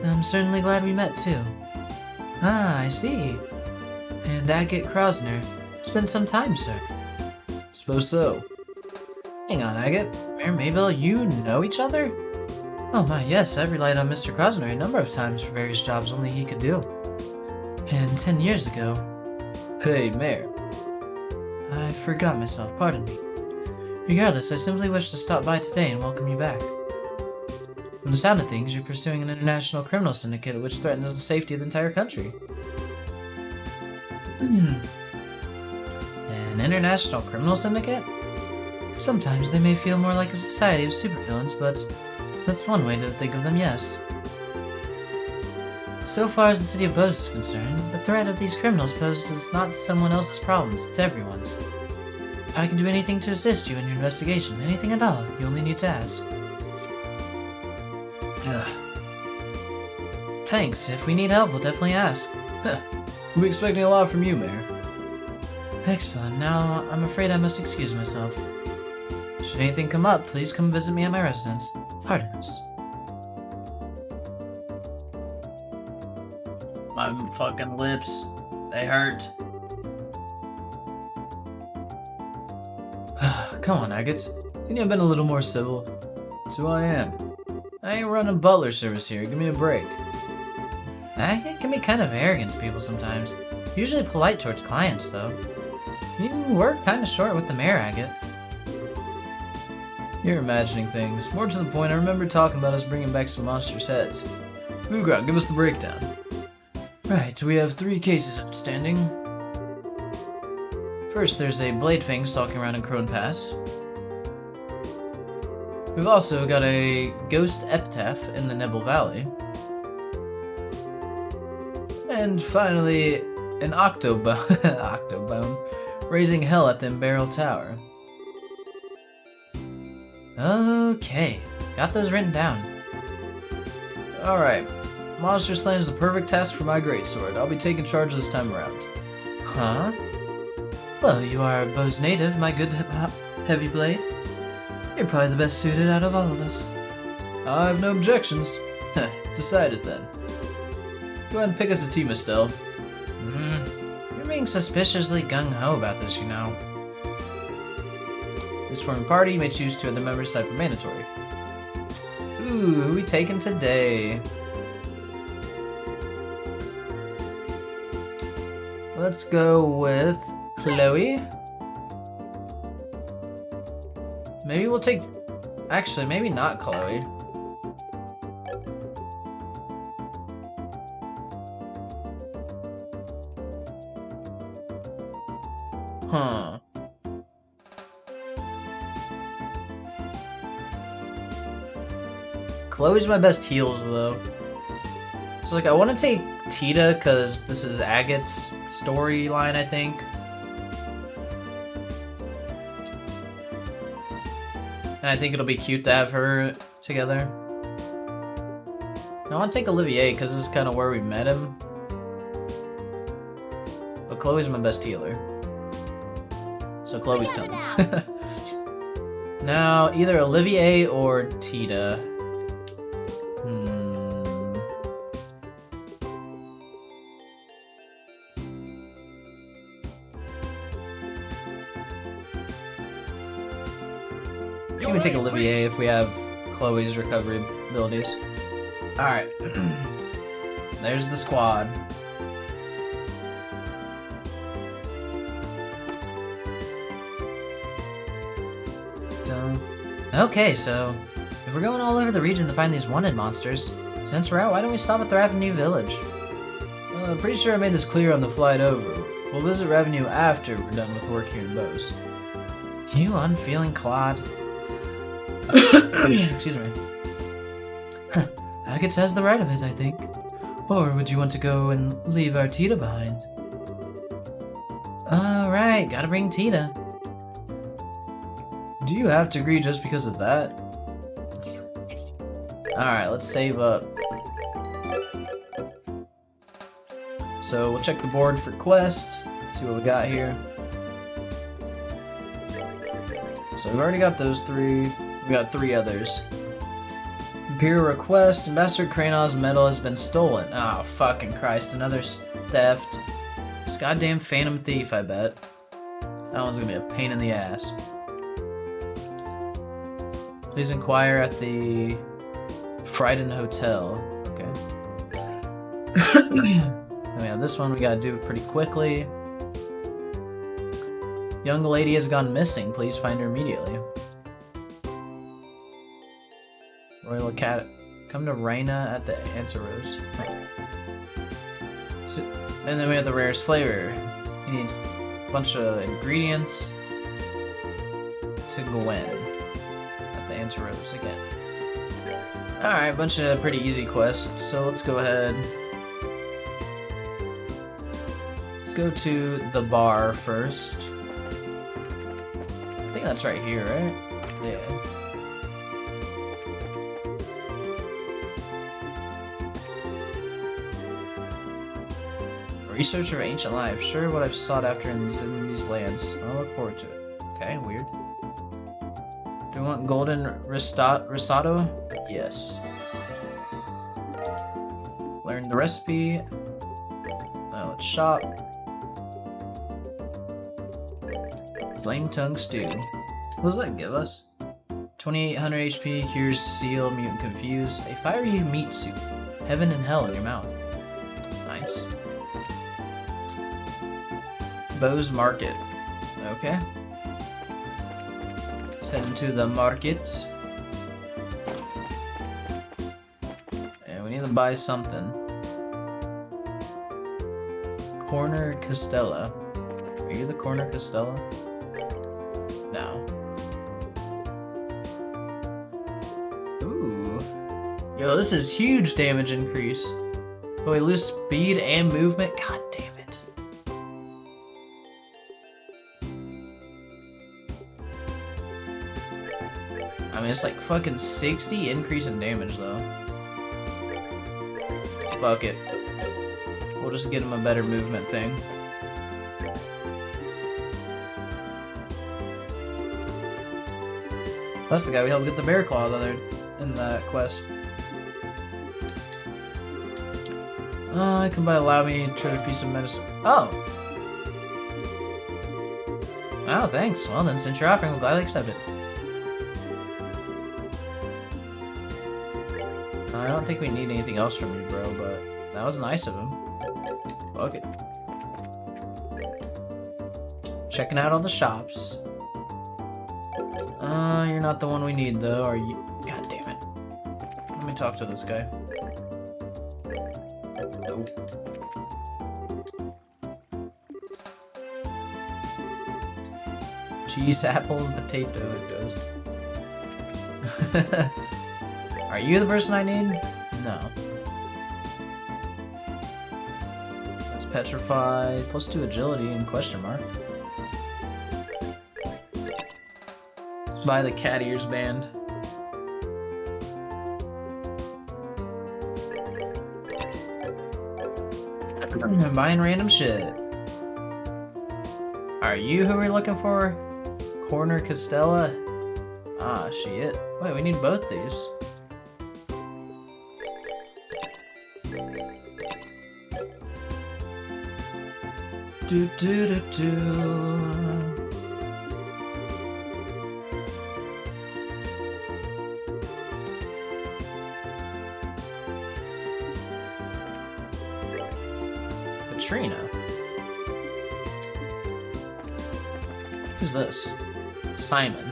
I'm certainly glad we met, too. Ah, I see. And Agate Krosner. It's been some time, sir. Suppose so. Hang on, Agate. Mayor Maybell, you know each other? Oh my, yes, I've relied on Mr. Krosner a number of times for various jobs only he could do. And 10 years ago... Hey, Mayor. I forgot myself, pardon me. Regardless, I simply wish to stop by today and welcome you back. From the sound of things, you're pursuing an international criminal syndicate which threatens the safety of the entire country. An international criminal syndicate? Sometimes they may feel more like a society of supervillains, but that's one way to think of them, yes. So far as the city of Bose is concerned, the threat of these criminals poses not someone else's problems, it's everyone's. If I can do anything to assist you in your investigation, anything at all, you only need to ask. Thanks, if we need help, we'll definitely ask. We'll be expecting a lot from you, Mayor. Excellent, now I'm afraid I must excuse myself. Should anything come up, please come visit me at my residence. Artemis. My fucking lips, they hurt. Come on, Agate. Can you have been a little more civil? That's who I am. I ain't running butler service here, give me a break. Agate can be kind of arrogant to people sometimes. Usually polite towards clients, though. You were kind of short with the mayor, Agate. You're imagining things. More to the point, I remember talking about us bringing back some monsters' heads. Ugra, give us the breakdown. Right, we have 3 cases outstanding. First, there's a Blade Fang stalking around in Crone Pass. We've also got a Ghost Epitaph in the Nebel Valley. And finally, an Octobone raising hell at the Embarrel Tower. Okay, got those written down. Alright, monster slaying is the perfect task for my greatsword. I'll be taking charge this time around. Huh? Well, you are a Bose native, my good heavy blade. You're probably the best suited out of all of us. I have no objections. Decided then. Go ahead and pick us a team, Estelle. You're being suspiciously gung-ho about this, you know. This forming party, you may choose 2 other members type of mandatory. Ooh, who we taking today? Let's go with Chloe. Maybe we'll take... Actually, maybe not Chloe. Huh. Chloe's my best heals, though. It's like, I want to take Tita, because this is Agate's storyline, I think. And I think it'll be cute to have her together. I want to take Olivier, because this is kind of where we met him. But Chloe's my best healer. So Chloe's coming. Now, either Olivier or Tita. You can take Olivier if we have Chloe's recovery abilities. Alright. There's the squad. Okay, so if we're going all over the region to find these wanted monsters, since we're out, why don't we stop at the Ravenue Village? Pretty sure I made this clear on the flight over. We'll visit Ravenue after we're done with work here in Bose. You unfeeling clod. Excuse me. Agate has the right of it, I think. Or would you want to go and leave our Tita behind? Alright, gotta bring Tita. Do you have to agree just because of that? Alright, let's save up. So we'll check the board for quests, see what we got here. So we've already got those 3. We got 3 others. Imperial request, Ambassador Kranoz's medal has been stolen. Oh, fucking Christ, another theft. This goddamn phantom thief, I bet. That one's gonna be a pain in the ass. Please inquire at the Frieden Hotel. Okay. Then we have this one, we gotta do it pretty quickly. Young lady has gone missing, please find her immediately. Royal Academy. Come to Reina at the Anteros. So, and then we have the rarest flavor. He needs a bunch of ingredients to Gwen at the Anteros again. Alright, bunch of pretty easy quests, so let's go ahead. Let's go to the bar first. I think that's right here, right? Yeah. Research of ancient life. Sure what I've sought after in these lands. I'll look forward to it. Okay, weird. Do you want golden risotto? Yes. Learn the recipe. Let's shop. Flame tongue stew. What does that give us? 2800 HP, cures seal, mutant confuse. A fiery meat soup. Heaven and hell in your mouth. Nice. Bose Market. Okay. Let's head into the market. And we need to buy something. Corner Castella. Are you the Corner Castella? No. Ooh. Yo, this is huge damage increase. Oh, we lose speed and movement? God damn it. I mean, it's like fucking 60 increase in damage, though. Fuck it. We'll just get him a better movement thing. That's the guy we helped get the bear claw the other in that quest. I can buy allow me treasure piece of medicine. Oh! Oh, thanks. Well then, since you're offering, we'll gladly accept it. I don't think we need anything else from you, bro, but that was nice of him. Fuck it. Checking out all the shops. You're not the one we need, though, are you? God damn it. Let me talk to this guy. Oh. Cheese, apple, and potato, it goes. Are you the person I need? No. Let's petrify, +2 agility and question mark. Let's buy the cat ears band. I'm buying random shit. Are you who we're looking for? Corner Castella? Ah, shit. Wait, we need both these. Do do do do. Katrina. Who's this? Simon.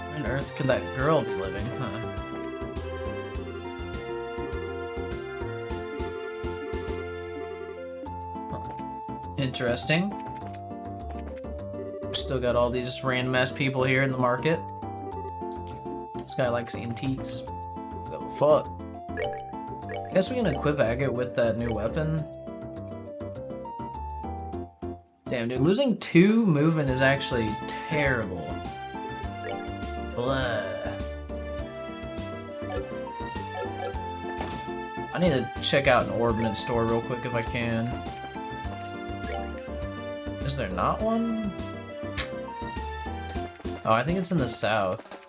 Where on earth could that girl be living, huh? Interesting. Still got all these random ass people here in the market. This guy likes antiques. Oh, fuck. I guess we can equip Agate with that new weapon. Damn, dude, losing 2 movement is actually terrible. Blah. I need to check out an ordnance store real quick if I can. Is there not one? Oh, I think it's in the south.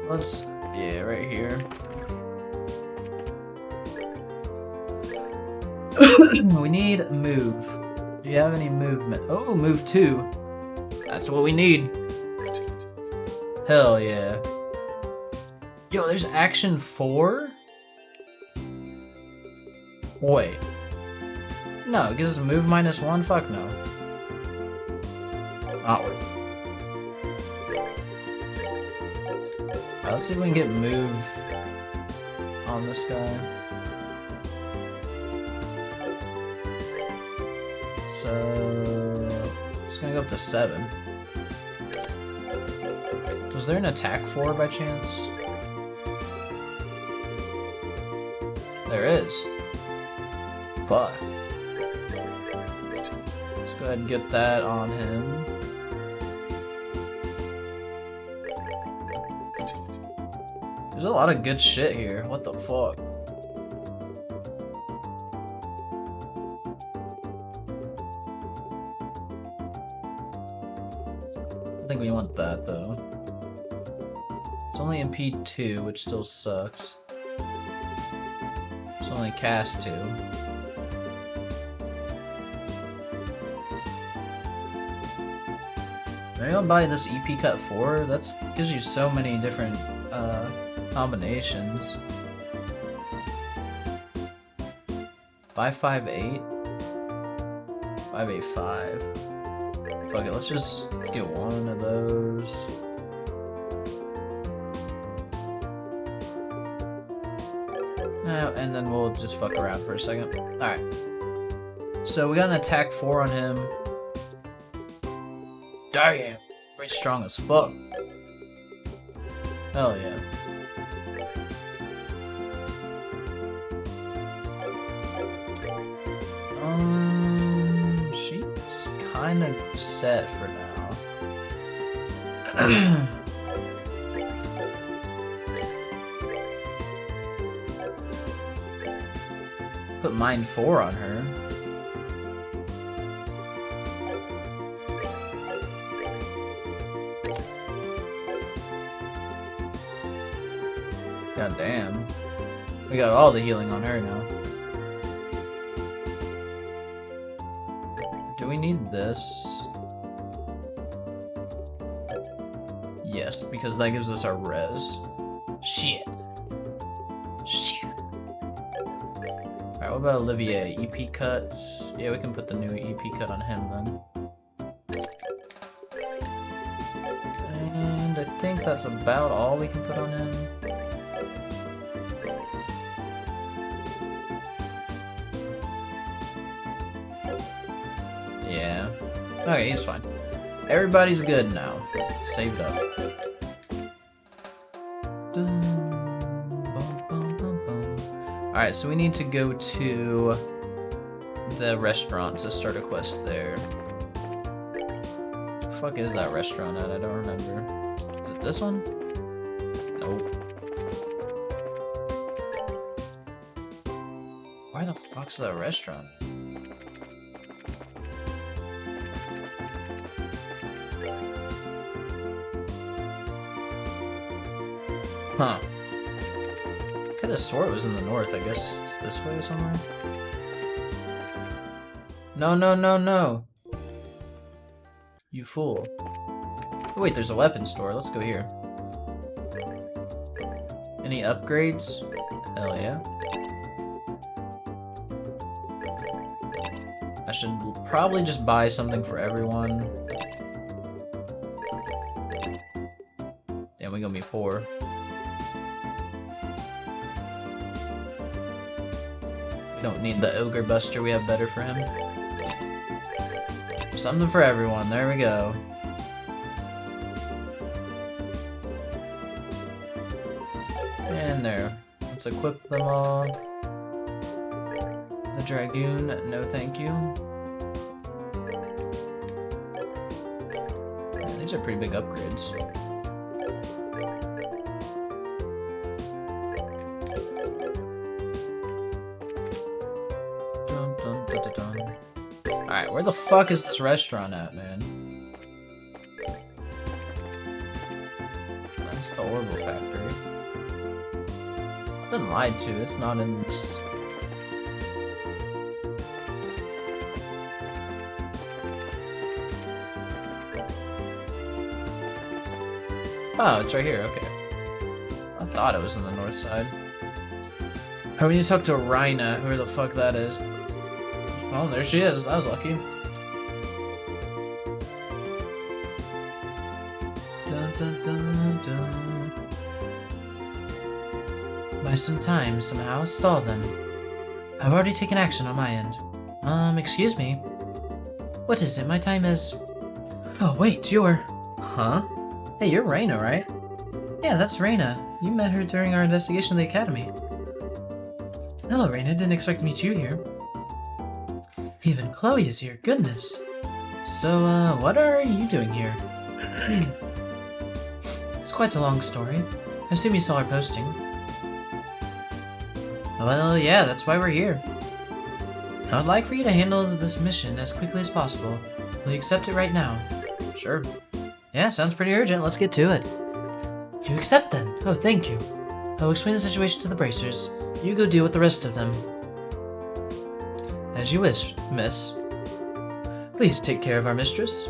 Let's... yeah, right here. We need move. Do you have any movement? Oh, move 2. That's what we need. Hell yeah. Yo, there's action 4? Wait. no. It gives us move -1? Fuck no. Not worth it. Alright, let's see if we can get move on this guy. So it's gonna go up to 7. Was there an attack 4 by chance? There is. Fuck. Let's go ahead and get that on him. There's a lot of good shit here. What the fuck? I think we want that though. It's only MP 2, which still sucks. It's only cast 2. Maybe I'll buy this EP cut 4. That gives you so many different combinations. 558. 585. Fuck it, let's just get one of those. And then we'll just fuck around for a second. Alright. So we got an attack 4 on him. Damn! Very strong as fuck. Hell yeah. She's kind of set for now. Put Mind 4 on her. God damn. We got all the healing on her now. Do we need this? Yes, because that gives us our res. Shit. Shit. Alright, what about Olivier? EP cuts? Yeah, we can put the new EP cut on him then. And I think that's about all we can put on him. Yeah. Okay, he's fine. Everybody's good now. Saved up. Alright, so we need to go to the restaurant to start a quest there. The fuck is that restaurant at? I don't remember. Is it this one? Nope. Where the fuck's that restaurant? Huh. Could have swore it was in the north. I guess it's this way somewhere. No, no, no, no. You fool. Oh, wait, there's a weapon store. Let's go here. Any upgrades? Hell yeah. I should probably just buy something for everyone. Damn, we gonna be poor. We don't need the Ogre Buster, we have better for him. Something for everyone, there we go. And there. Let's equip them all. The Dragoon, no thank you. Yeah, these are pretty big upgrades. Alright, where the fuck is this restaurant at, man? That's the Orbital Factory. I've been lied to, it's not in this. Oh, it's right here, okay. I thought it was on the north side. Oh, we need to talk to Rhina, whoever the fuck that is. Oh, there she is. I was lucky. Dun, dun, dun, dun. Buy some time, somehow, stall them. I've already taken action on my end. Excuse me. What is it? My time is... Oh, wait, you're... Huh? Hey, you're Reina, right? Yeah, that's Reina. You met her during our investigation of the Academy. Hello, Reina. Didn't expect to meet you here. Even Chloe is here. Goodness. So, what are you doing here? It's quite a long story. I assume you saw her posting. Well, yeah, that's why we're here. I would like for you to handle this mission as quickly as possible. Will you accept it right now? Sure. Yeah, sounds pretty urgent. Let's get to it. You accept then? Oh, thank you. I'll explain the situation to the bracers. You go deal with the rest of them. As you wish, miss. Please take care of our mistress.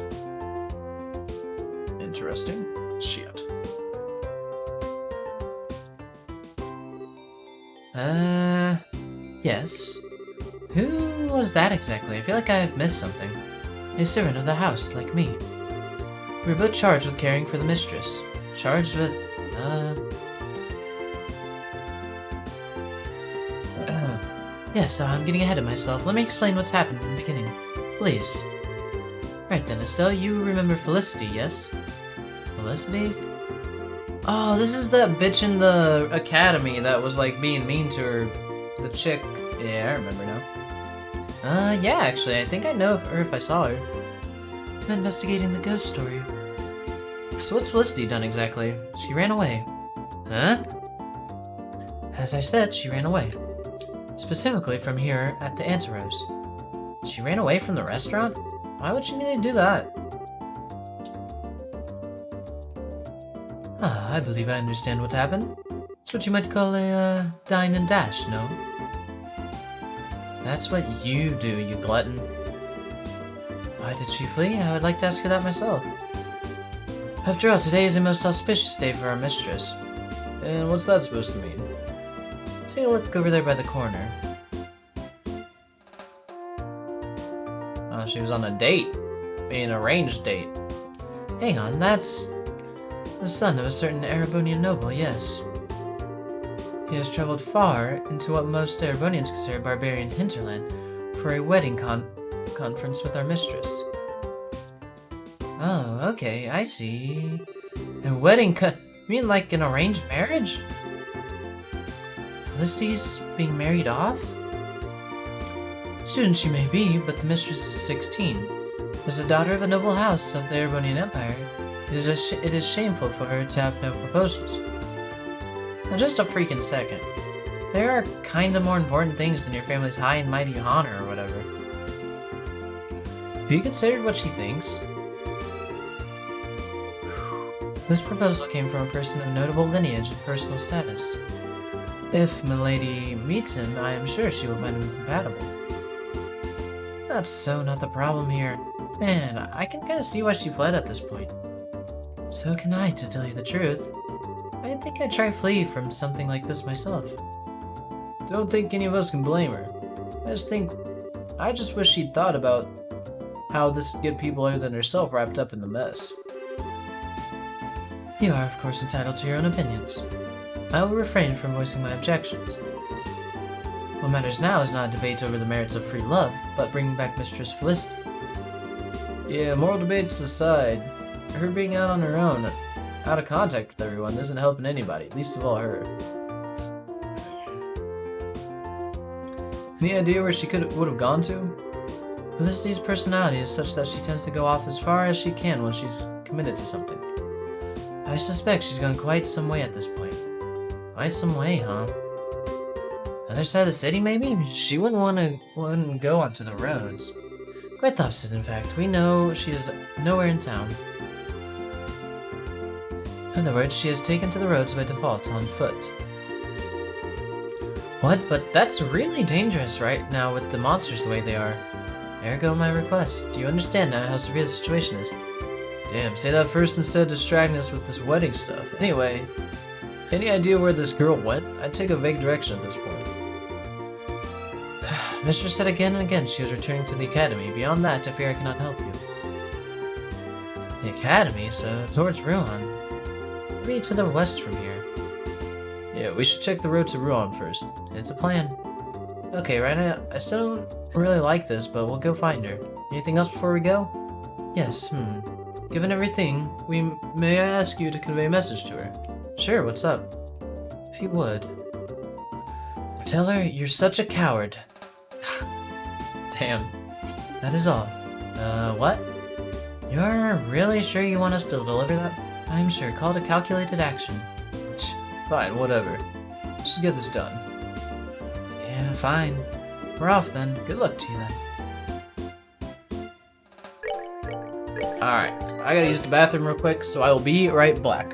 Interesting. Shit. Yes. Who was that exactly? I feel like I've missed something. A servant of the house, like me. We're both charged with caring for the mistress. Charged with, Yes, I'm getting ahead of myself. Let me explain what's happened in the beginning. Please. Right then, Estelle, you remember Felicity, yes? Felicity? Oh, this is that bitch in the academy that was, like, being mean to her. The chick. Yeah, I remember now. Yeah, actually, I think I know her if I saw her. I'm investigating the ghost story. So what's Felicity done exactly? She ran away. Huh? As I said, she ran away. Specifically from here at the Anterose. She ran away from the restaurant? Why would she need to do that? Ah, I believe I understand what happened. It's what you might call a, dine and dash, no? That's what you do, you glutton. Why did she flee? I would like to ask her that myself. After all, today is a most auspicious day for our mistress. And what's that supposed to mean? Take a look over there by the corner. Oh, she was on a date. An arranged date. Hang on, that's... the son of a certain Erebonian noble, yes. He has traveled far into what most Erebonians consider barbarian hinterland for a wedding conference with our mistress. Oh, okay, I see. A wedding you mean like an arranged marriage? Felicity's being married off? Student she may be, but the mistress is 16. As a daughter of a noble house of the Erebonian Empire, it is shameful for her to have no proposals. Now just a freaking second. There are kinda more important things than your family's high and mighty honor or whatever. Have you considered what she thinks? This proposal came from a person of notable lineage and personal status. If Milady meets him, I am sure she will find him compatible. That's so not the problem here. Man, I can kinda see why she fled at this point. So can I, to tell you the truth. I think I'd try flee from something like this myself. Don't think any of us can blame her. I just wish she'd thought about how this would get people other than herself wrapped up in the mess. You are, of course, entitled to your own opinions. I will refrain from voicing my objections. What matters now is not a debate over the merits of free love, but bringing back Mistress Felicity. Yeah, moral debates aside, her being out on her own, out of contact with everyone, isn't helping anybody, least of all her. Any idea where she would have gone to? Felicity's personality is such that she tends to go off as far as she can when she's committed to something. I suspect she's gone quite some way at this point. Quite some way, huh? Other side of the city, maybe? She wouldn't want to go onto the roads. Quite the opposite, in fact. We know she is nowhere in town. In other words, she has taken to the roads by default, on foot. What? But that's really dangerous right now with the monsters the way they are. Ergo my request. Do you understand now how severe the situation is? Damn, say that first instead of distracting us with this wedding stuff. Anyway, any idea where this girl went? I'd take a vague direction at this point. Mistress said again and again she was returning to the academy. Beyond that, I fear I cannot help you. The academy? So, towards Ruan. Maybe to the west from here. Yeah, we should check the road to Ruan first. It's a plan. Okay, right now, I still don't really like this, but we'll go find her. Anything else before we go? Yes, Given everything, may I ask you to convey a message to her? Sure, what's up? If you would. Tell her you're such a coward. Damn. That is all. What? You're really sure you want us to deliver that? I'm sure. Call it a calculated action. Fine, whatever. Just get this done. Yeah, fine. We're off then. Good luck to you then. Alright, I gotta use the bathroom real quick, so I will be right back.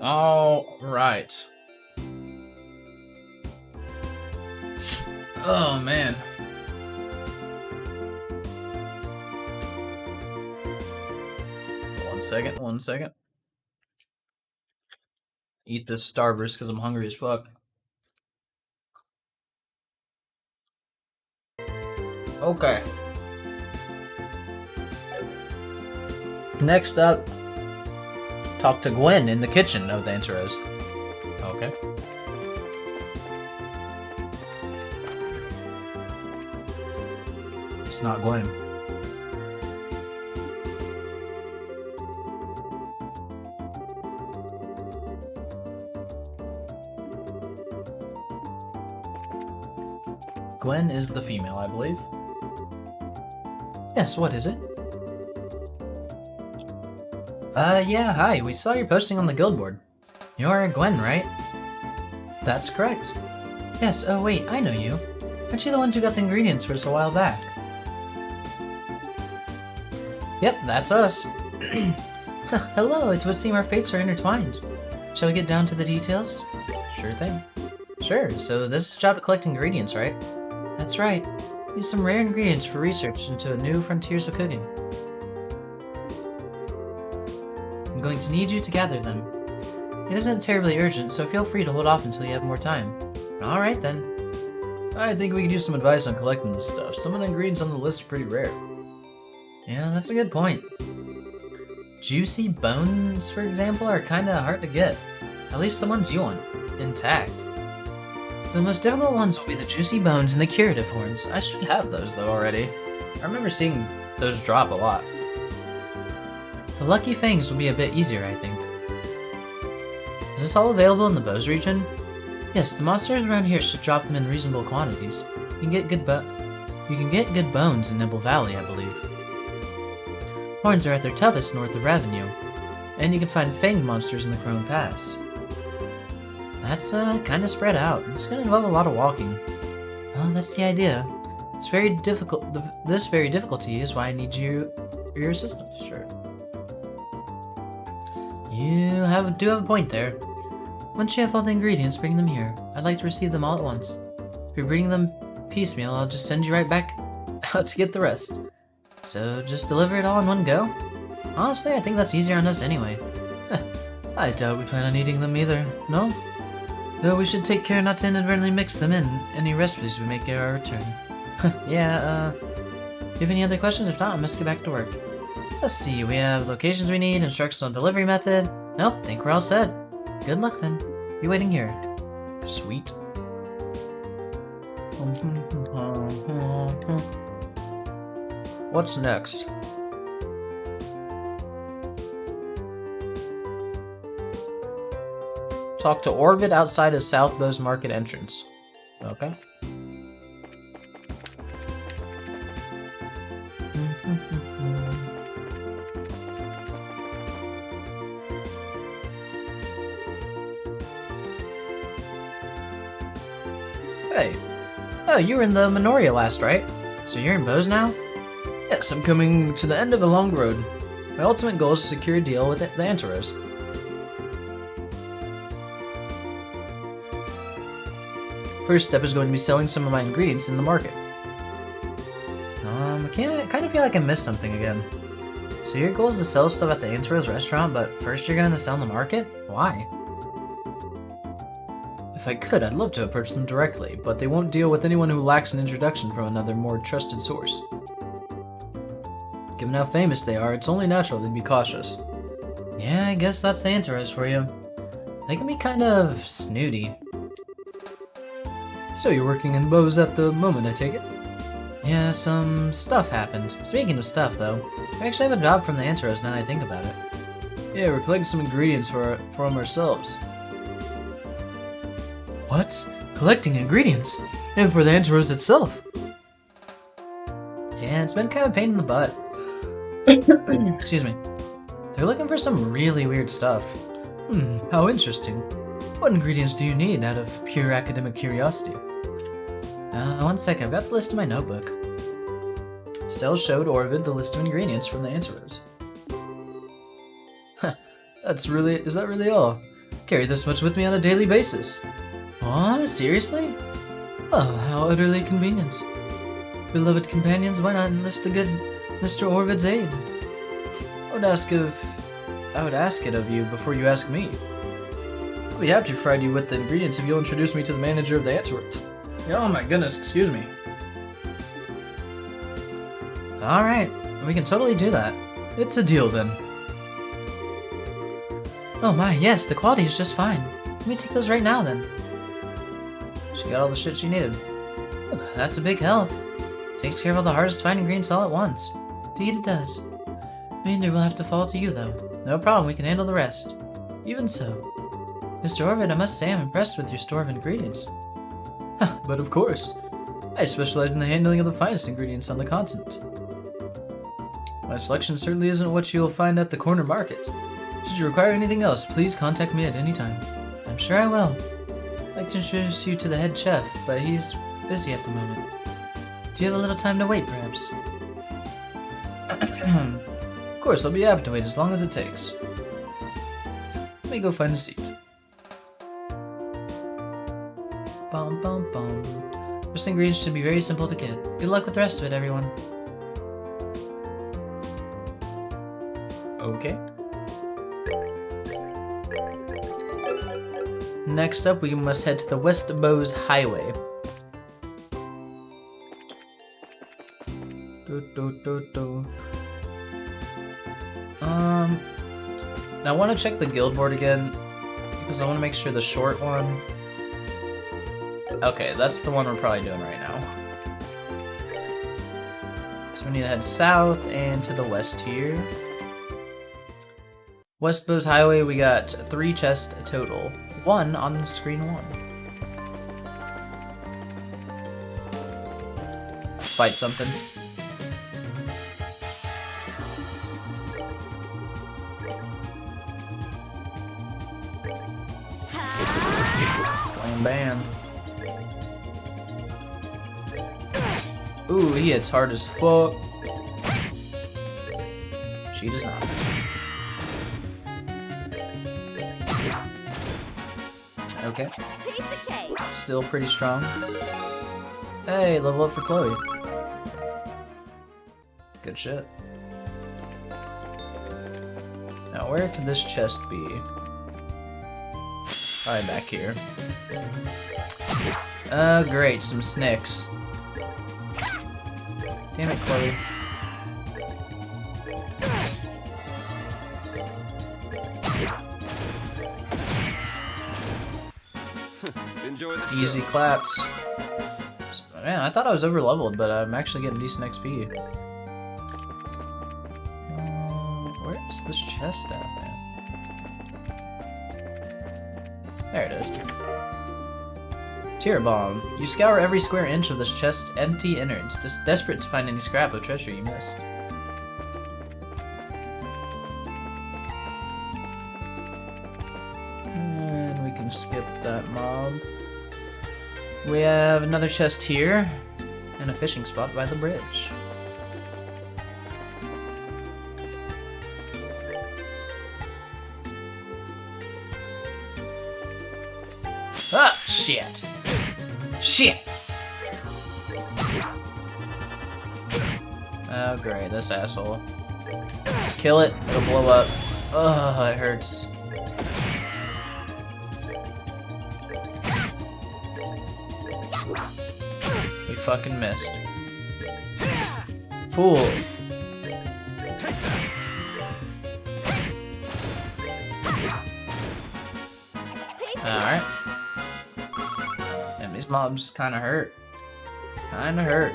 All right. Oh man. One second. Eat this Starburst because I'm hungry as fuck. Okay. Next up, talk to Gwen in the kitchen. No, the answer is. Okay. It's not Gwen. Gwen is the female, I believe. Yes, what is it? Yeah, hi. We saw your posting on the guild board. You're Gwen, right? That's correct. Yes, oh wait, I know you. Aren't you the ones who got the ingredients for us a while back? Yep, that's us. Hello, it would seem our fates are intertwined. Shall we get down to the details? Sure thing. Sure, so this is a job to collect ingredients, right? That's right. Use some rare ingredients for research into new frontiers of cooking. I'm going to need you to gather them. It isn't terribly urgent, so feel free to hold off until you have more time. Alright then. I think we could use some advice on collecting this stuff. Some of the ingredients on the list are pretty rare. Yeah, that's a good point. Juicy bones, for example, are kinda hard to get. At least the ones you want. Intact. The most difficult ones will be the juicy bones and the curative horns. I should have those though already. I remember seeing those drop a lot. The lucky fangs will be a bit easier, I think. Is this all available in the Bows region? Yes, the monsters around here should drop them in reasonable quantities. You can get good bones in Nibble Valley, I believe. Horns are at their toughest north of Revenue. And you can find fanged monsters in the Chrome Pass. That's kind of spread out. It's going to involve a lot of walking. Well, that's the idea. It's very difficult. This very difficulty is why I need your assistance. Sure. You do have a point there. Once you have all the ingredients, bring them here. I'd like to receive them all at once. If you're bringing them piecemeal, I'll just send you right back out to get the rest. So just deliver it all in one go? Honestly, I think that's easier on us anyway. I doubt we plan on eating them either, no? Though we should take care not to inadvertently mix them in any recipes we make at our return. Yeah, do you have any other questions? If not, I must get back to work. Let's see, we have locations we need, instructions on delivery method. Nope, think we're all set. Good luck then. Be waiting here. Sweet. What's next? Talk to Orvid outside of South Bowes Market entrance. Okay. Hey. Oh, you were in the Minoria last, right? So you're in Bowes now? Yes, I'm coming to the end of a long road. My ultimate goal is to secure a deal with the Anteros. First step is going to be selling some of my ingredients in the market. I kind of feel like I missed something again. So your goal is to sell stuff at the Anteros restaurant, but first you're going to sell in the market? Why? If I could, I'd love to approach them directly, but they won't deal with anyone who lacks an introduction from another, more trusted source. Given how famous they are, it's only natural they'd be cautious. Yeah, I guess that's the Anteros for you. They can be kind of snooty. So you're working in Bowes at the moment, I take it? Yeah, some stuff happened. Speaking of stuff, though, I actually have a job from the Anteros now that I think about it. Yeah, we're collecting some ingredients from ourselves. What? Collecting ingredients? And for the Anteros itself? Yeah, it's been kind of a pain in the butt. Excuse me. They're looking for some really weird stuff. How interesting. What ingredients do you need out of pure academic curiosity? One sec, I've got the list in my notebook. Stell showed Orvid the list of ingredients from the Anteros. Huh, is that really all? Carry this much with me on a daily basis. What? Seriously? Oh, how utterly convenient. Beloved companions, why not enlist the good Mr. Orvid's aid? I would ask it of you before you ask me. I'll be happy to provide you with the ingredients if you'll introduce me to the manager of the Anteros. Oh my goodness, excuse me. Alright, we can totally do that. It's a deal then. Oh my, yes, the quality is just fine. Let me take those right now then. She got all the shit she needed. That's a big help. Takes care of all the hardest to find ingredients all at once. Indeed it does. Mander will have to fall to you though. No problem, we can handle the rest. Even so. Mr. Orvid, I must say I'm impressed with your store of ingredients. But of course. I specialize in the handling of the finest ingredients on the continent. My selection certainly isn't what you'll find at the corner market. Should you require anything else, please contact me at any time. I'm sure I will. I'd like to introduce you to the head chef, but he's busy at the moment. Do you have a little time to wait, perhaps? Of course, I'll be happy to wait as long as it takes. Let me go find a seat. Bum bum bum. First ingredients should be very simple to get. Good luck with the rest of it, everyone. Okay. Next up, we must head to the West Bowes Highway. Now I want to check the guild board again because I want to make sure the short one. Okay, that's the one we're probably doing right now. So we need to head south and to the west here. West Bowes Highway, we got 3 chests total. 1 on the screen 1. Let's fight something. fucking band. Ooh, he hits hard as fuck. She does not. Okay. Still pretty strong. Hey, level up for Chloe. Good shit. Now, where could this chest be? Probably back here. Oh, great, some snakes. Damn it, Chloe. Enjoy the Easy show. claps. Man, I thought I was over leveled, but I'm actually getting decent XP. Where is this chest at, man? There it is. Tear bomb. You scour every square inch of this chest's empty innards, just desperate to find any scrap of treasure you missed. And we can skip that mob. We have another chest here, and a fishing spot by the bridge. Ah, shit! Shit! Oh, great, this asshole. Kill it, it'll blow up. Ugh, it hurts. We fucking missed. Fool. Alright. And these mobs kinda hurt. Kinda hurt.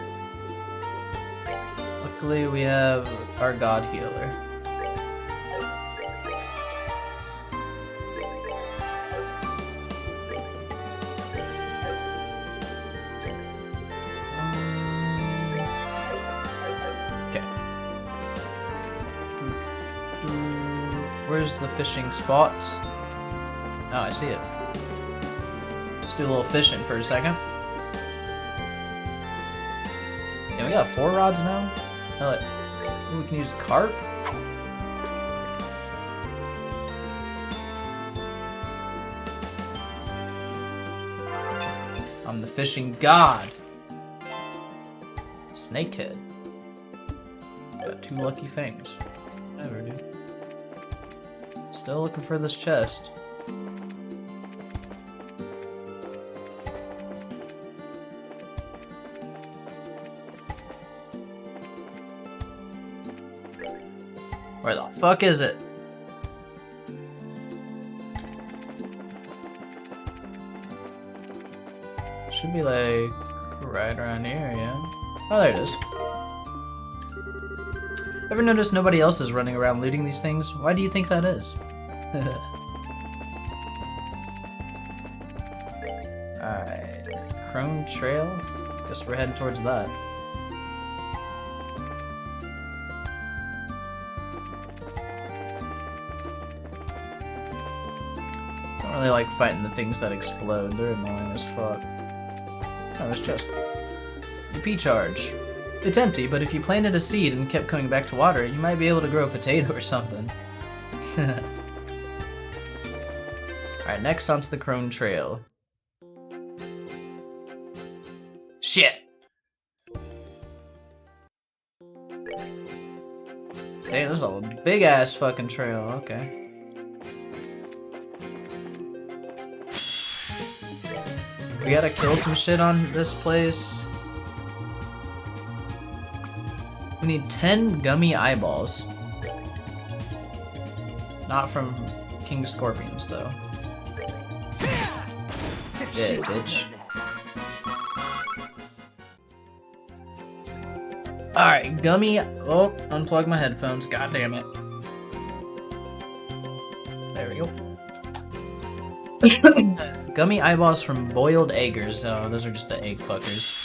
Luckily we have our god healer. Where's the fishing spot? Oh, I see it. Let's do a little fishing for a second. Yeah, we got 4 rods now. Ooh, we can use carp. I'm the fishing god. Snakehead. Got 2 lucky fangs. Never do. Still looking for this chest. Where the fuck is it? Should be like right around here, yeah. Oh, there it is. Ever notice nobody else is running around looting these things? Why do you think that is? Alright. Crone Trail? Guess we're heading towards that. Don't really like fighting the things that explode. They're annoying as fuck. Oh, there's chest. EP charge. It's empty, but if you planted a seed and kept coming back to water, you might be able to grow a potato or something. Alright, next onto the Crone Trail. Shit! Damn, this is a big ass fucking trail, okay. We gotta kill some shit on this place. We need 10 gummy eyeballs. Not from King Scorpions, though. Yeah, bitch. Alright, gummy. Oh, unplug my headphones. God damn it. There we go. Gummy eyeballs from boiled eggers. Oh, those are just the egg fuckers.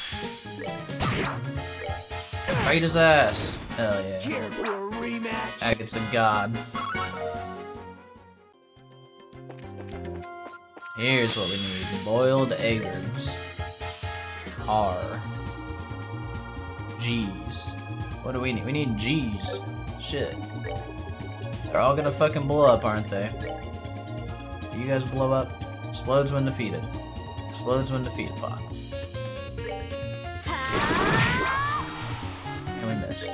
Fight his ass. Hell yeah. Here for a rematch. Agate's a god. Here's what we need. Boiled eggers. R. G's. What do we need? We need G's. Shit. They're all gonna fucking blow up, aren't they? Do you guys blow up? Explodes when defeated. Explodes when defeated. Fuck. And we missed.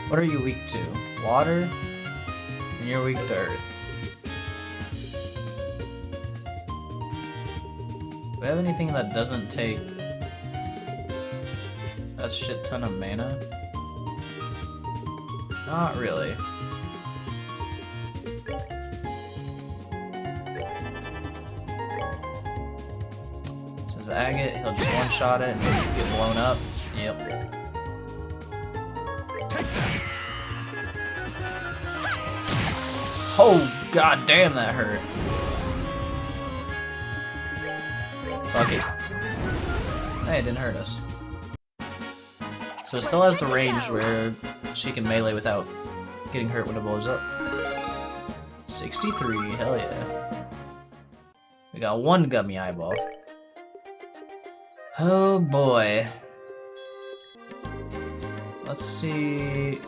What are you weak to? Water? And you're weak to earth. Do we have anything that doesn't take a shit ton of mana? Not really. This is Agate, he'll just one-shot it and get blown up. Yep. Oh, god damn, that hurt. Fuck it. Hey, it didn't hurt us. So it still has the range where she can melee without getting hurt when it blows up. 63, hell yeah. We got one gummy eyeball. Oh boy. Let's see.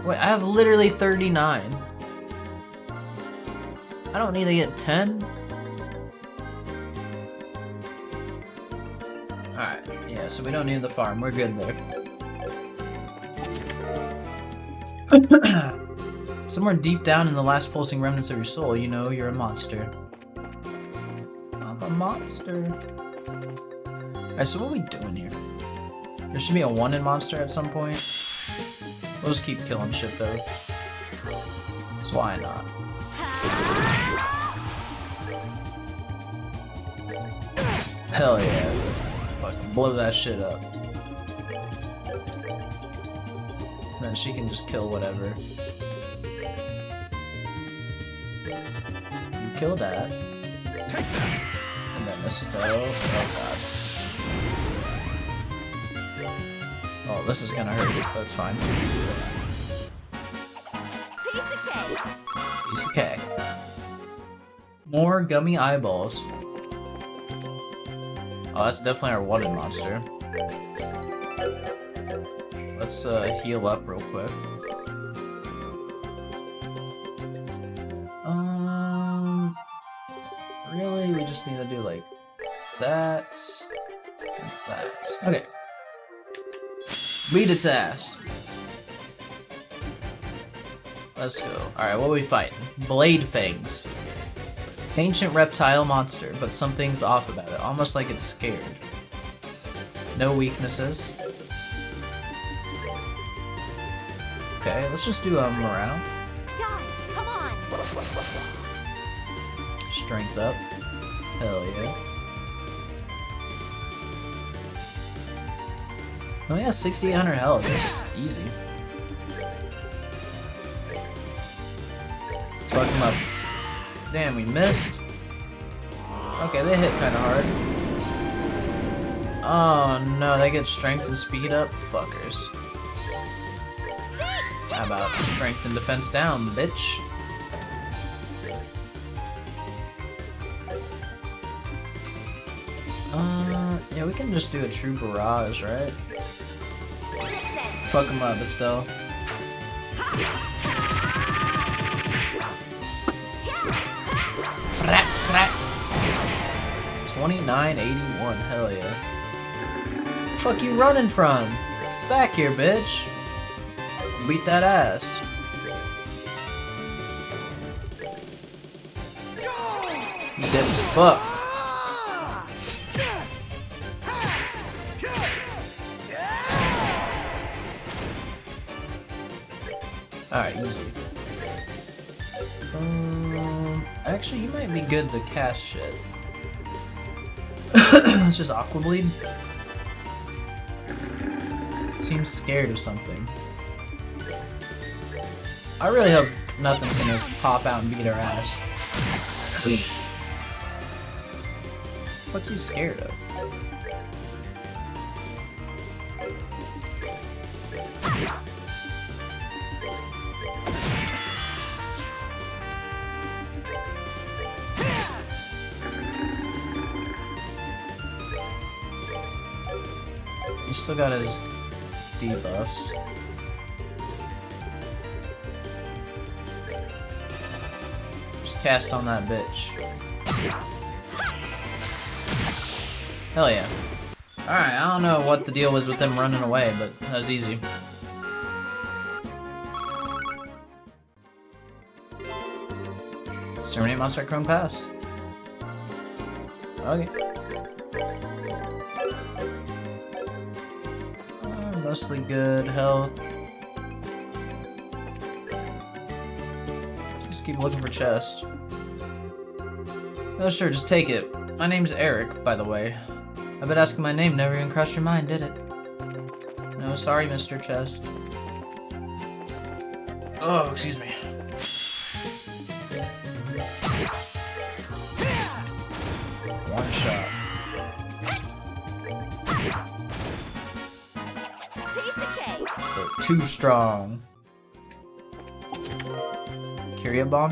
Wait, I have literally 39. I don't need to get 10. Alright, yeah, so we don't need the farm. We're good there. Somewhere deep down in the last pulsing remnants of your soul, you know you're a monster. I'm a monster. Alright, so what are we doing here? There should be a 1 in monster at some point. We'll just keep killing shit though. So why not? Hell yeah. Fucking blow that shit up. And then she can just kill whatever. You kill that. And then the stove. Oh god. Oh, this is gonna hurt. That's fine. Piece of cake. More gummy eyeballs. Oh, that's definitely our wanted monster. Let's heal up real quick. Really, we just need to do like that and that. Okay. Beat its ass. Let's go. Alright, what are we fighting? Blade Fangs. Ancient reptile monster, but something's off about it, almost like it's scared. No weaknesses. Okay, let's just do morale. Guys, come on. Strength up. Hell yeah. Oh yeah, 6,800 health. That's easy. Fuck him up. Damn, we missed. Okay, they hit kind of hard. Oh no, they get strength and speed up? Fuckers. How about strength and defense down, bitch? Yeah, we can just do a true barrage, right? Fuck him up, Estelle. 2981, hell yeah. Fuck you running from? Back here, bitch. Beat that ass. You dead as fuck. Alright, easy. Actually, you might be good to cast shit. It's just Aqua Bleed. Seems scared of something. I really hope nothing's gonna pop out and beat our ass. What's he scared of? He's still got his debuffs. Just cast on that bitch. Hell yeah. Alright, I don't know what the deal was with them running away, but that was easy. Exterminate monster Chrome Pass. Okay. Mostly good health. Just keep looking for chests. Oh sure, just take it. My name's Eric, by the way. I bet asking my name never even crossed your mind, did it? No, sorry, Mr. Chest. Oh, excuse me. One shot. Piece of cake. They're too strong. Curia bomb?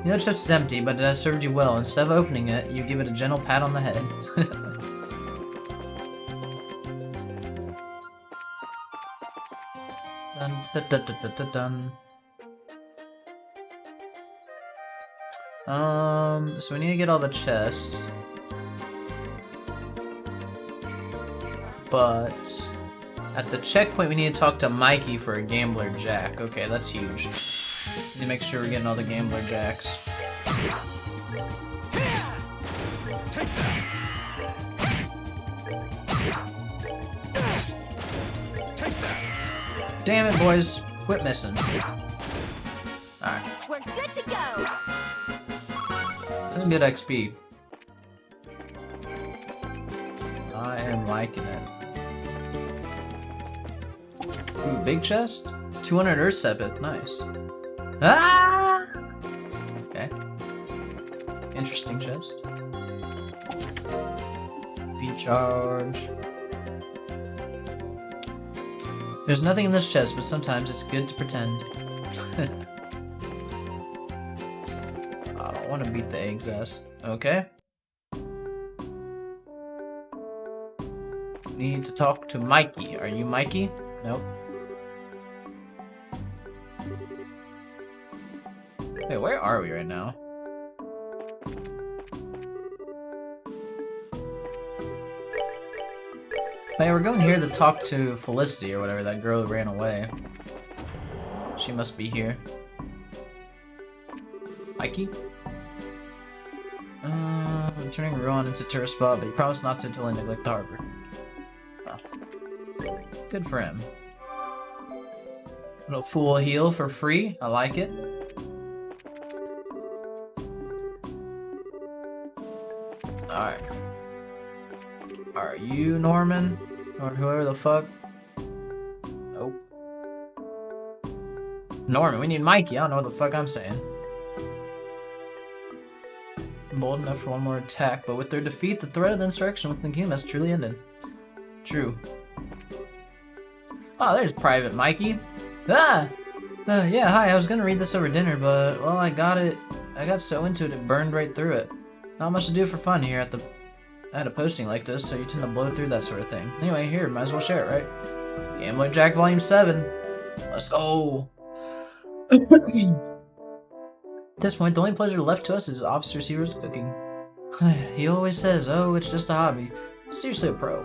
You know, the chest is empty, but it has served you well. Instead of opening it, you give it a gentle pat on the head. Dun, dun, dun, dun, dun, dun, dun. So we need to get all the chests. But at the checkpoint, we need to talk to Mikey for a Gambler Jack. Okay, that's huge. Need to make sure we're getting all the Gambler Jacks. Damn it, boys. Quit missing. Alright. We're good to go. That's good XP. I am liking it. Ooh, big chest? 200 Earth Sepith. Nice. Ah! Okay. Interesting chest. V-charge. There's nothing in this chest, but sometimes it's good to pretend. I don't want to beat the egg's ass. Okay. Need to talk to Mikey. Are you Mikey? Nope. Wait, where are we right now? Hey, we're going here to talk to Felicity or whatever, that girl who ran away. She must be here. Mikey? Turning Ruan into tourist spot, but he promised not to until I neglect the harbor. Oh. Good for him. Little fool heal for free. I like it. Alright. Are you Norman? Or whoever the fuck? Nope. Norman, we need Mikey. I don't know what the fuck I'm saying. Bold enough for one more attack, but with their defeat, the threat of the insurrection within the kingdom has truly ended. True. Oh, there's Private Mikey. Ah! Yeah, hi, I was gonna read this over dinner, but, well, I got so into it, it burned right through it. Not much to do for fun here at a posting like this, so you tend to blow through that sort of thing. Anyway, here, might as well share it, right? Gambler Jack Volume 7. Let's go! At this point, the only pleasure left to us is Officer Seaver's cooking. He always says, oh, it's just a hobby. He's seriously a pro.